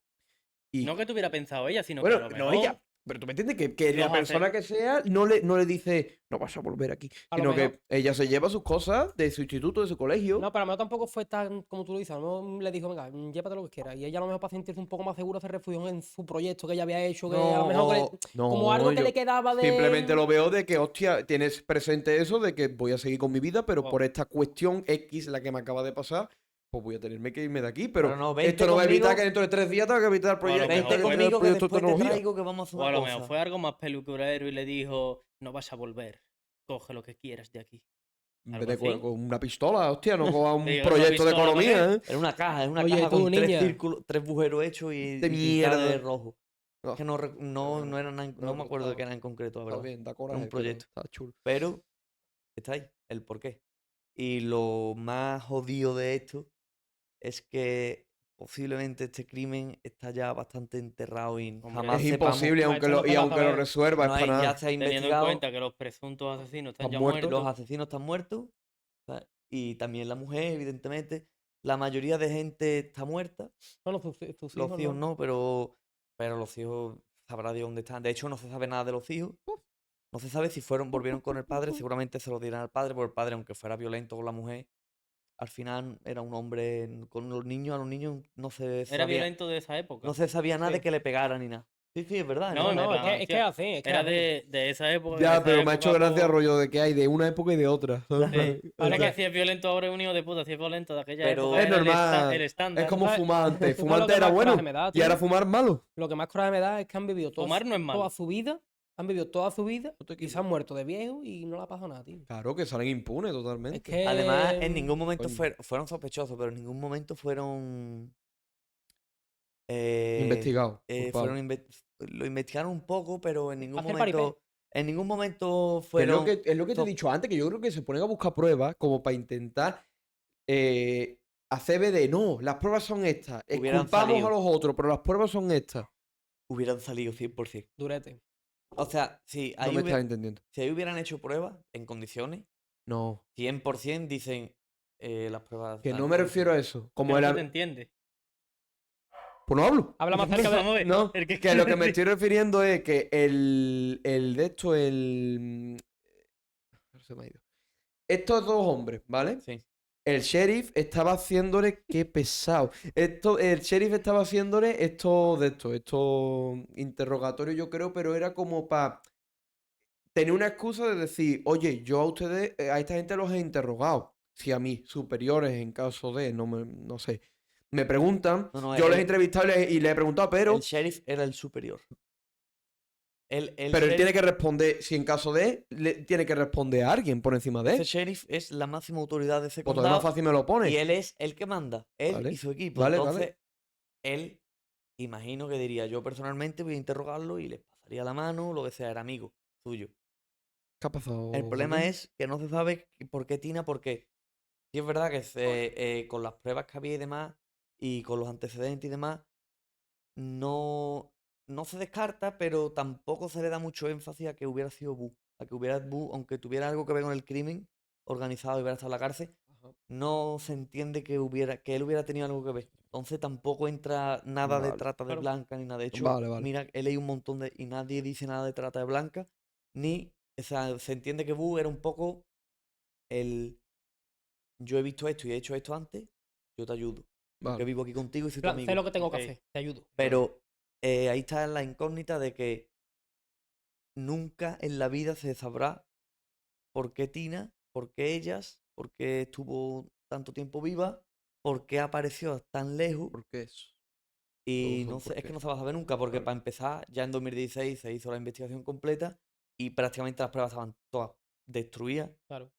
Y, No que tuviera pensado ella, sino bueno, que a lo no mejor ella. Pero tú me entiendes que la los hace- persona que sea no le dice, no vas a volver aquí. A lo Sino mejor- que ella se lleva sus cosas de su instituto, de su colegio. No, pero a lo mejor tampoco fue tan como tú lo dices. A lo mejor le dijo, venga, llévate lo que quieras. Y ella a lo mejor para sentirse un poco más segura se refugió en su proyecto que ella había hecho, que a lo mejor que le- No, como algo que yo le quedaba de. simplemente lo veo de que, hostia, tienes presente eso de que voy a seguir con mi vida, pero Oh. por esta cuestión X, la que me acaba de pasar, pues voy a tenerme que irme de aquí. Pero no, vente esto no va a evitar conmigo. que dentro de 3 días tenga que evitar el O a lo proyecto. mejor Vente fue- conmigo que proyecto de después te tecnología. traigo que vamos a hacer O una a lo cosa. mejor fue algo más peluquero y le dijo, no vas a volver, coge lo que quieras de aquí. En algo vez de así. con una pistola, hostia, no con un Diga, una proyecto de pistola, ¿para economía, ¿eh? Era una caja, es una Oye, caja tú, con tres niña. círculos, tres agujeros hechos y, De y pintada de mierda. rojo. No, Que no era nada, no me pero acuerdo de está- qué era en concreto, la Está verdad. bien, da coraje, pero proyecto. está chulo. Pero está ahí, el porqué. Y lo más jodido de esto es que posiblemente este crimen está ya bastante enterrado y Hombre, jamás Es sepamos. imposible, No, aunque esto no y se va a aunque lo saber. resuelva, No es hay- para ya nada. se ha Teniendo en investigado, cuenta que los presuntos asesinos están Están ya muertos. los muertos. asesinos están muertos, ¿sabes? Y también la mujer, evidentemente. La mayoría de gente está muerta. Bueno, tus Los hijos hijos no, pero los hijos sabrá Dios dónde están. De hecho, no se sabe nada de los hijos. No se sabe si volvieron con el padre, seguramente se lo dirán al padre, porque el padre, aunque fuera violento con la mujer, al final era un hombre con los niños, a los niños no se Era sabía, violento de esa época. no se sabía nada de Sí. que le pegaran ni nada. Sí, es verdad. No, es No, verdad. no, es que es así. Es que Era es así. de esa época. Ya, en esa pero me ha hecho época, gracia pues, rollo de que hay de una época y de otra. ¿sabes? Sí. Vale, Es que que- si es violento ahora es un hijo de puta, si es violento de aquella Pero época es era normal. el estándar. Es como ¿sabes? fumar antes. ¿Sabes Fumar lo antes que era más bueno coraje me da, y ahora tío? fumar malo. Lo que más coraje me da es que han vivido Fumar no es malo. toda su vida, han vivido toda su vida No te y se han muerto de viejo y no le ha pasado nada, tío. Claro, que salen impunes totalmente. Es que. Además, en ningún momento coño. fueron sospechosos, pero en ningún momento fueron. Investigado. Lo investigaron un poco, pero en ningún Hacer momento. En ningún momento Que es fueron. lo que te he top- dicho antes, que yo creo que se ponen a buscar pruebas como para intentar hacer ver de no, las pruebas son estas. Hubieran Culpamos salido. a los otros, pero las pruebas son estas. Hubieran salido 100%. Durete. O sea, si No ahí, me estás entendiendo. si ahí hubieran hecho pruebas en condiciones, No. 100% dicen las pruebas. Que tal, no me tal, refiero a tal. eso. Que Como no era. se te entiende. Pues no hablo. Habla más cerca de. Vamos a ver, No, el que lo que me estoy refiriendo es que el de esto, se me ha ido. Estos dos hombres, ¿vale? Sí. El sheriff estaba haciéndole. Qué pesado. El sheriff estaba haciéndole estos interrogatorios, yo creo, pero era como para tenía una excusa de decir, oye, yo a ustedes, a esta gente los he interrogado. Si a mis superiores, en caso de, no sé, me preguntan, No, yo les he el, entrevistado y les he preguntado, pero el sheriff era el superior. El él tiene sheriff, que responder, si en caso de, tiene que responder a alguien por encima de ese él. sheriff es la máxima autoridad de ese Pues todavía más condado fácil me lo y pone. él es el que manda, él Vale, y su equipo. vale, Entonces, vale. él, imagino que diría, yo personalmente voy a interrogarlo y le pasaría la mano, lo que sea, era amigo suyo. ¿Qué ha pasado, El problema Joaquín? es que no se sabe por qué Tina, porque sí es verdad que con las pruebas que había y demás, y con los antecedentes y demás, no, no se descarta, pero tampoco se le da mucho énfasis a que hubiera sido Bu. A que hubiera Bu, aunque tuviera algo que ver con el crimen organizado y hubiera estado en la cárcel, Ajá. no se entiende que él hubiera tenido algo que ver. Entonces tampoco entra nada de Vale, trata de Claro. blanca ni nada. De hecho, vale, vale. mira, he leído un montón y nadie dice nada de trata de blanca, ni, o sea, se entiende que Bu era un poco el, yo he visto esto y he hecho esto antes, yo te ayudo. Porque Vale. vivo aquí contigo y soy En tu plan, sé amigo. lo que tengo que Ok. hacer, te ayudo. Pero ahí está la incógnita de que nunca en la vida se sabrá por qué Tina, por qué ellas, por qué estuvo tanto tiempo viva, por qué apareció tan lejos. ¿Por qué eso? Y Todo no por sé, es qué. que no se va a saber nunca, porque Vale. para empezar, ya en 2016 se hizo la investigación completa y prácticamente las pruebas estaban todas destruidas. Claro.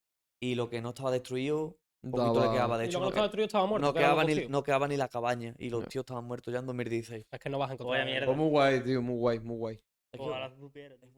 Y lo que no estaba destruido, poquito le Daba. quedaba. De Y hecho, lo que no estaba destruido estaba muerto, no que eran los quedaba dos ni, tíos. no quedaba ni la cabaña. Y los No. tíos estaban muertos ya en 2016. Es que no vas a Vaya encontrar. mierda. Pues muy guay, tío, muy guay, muy guay. Es que Ojalá supieras. es una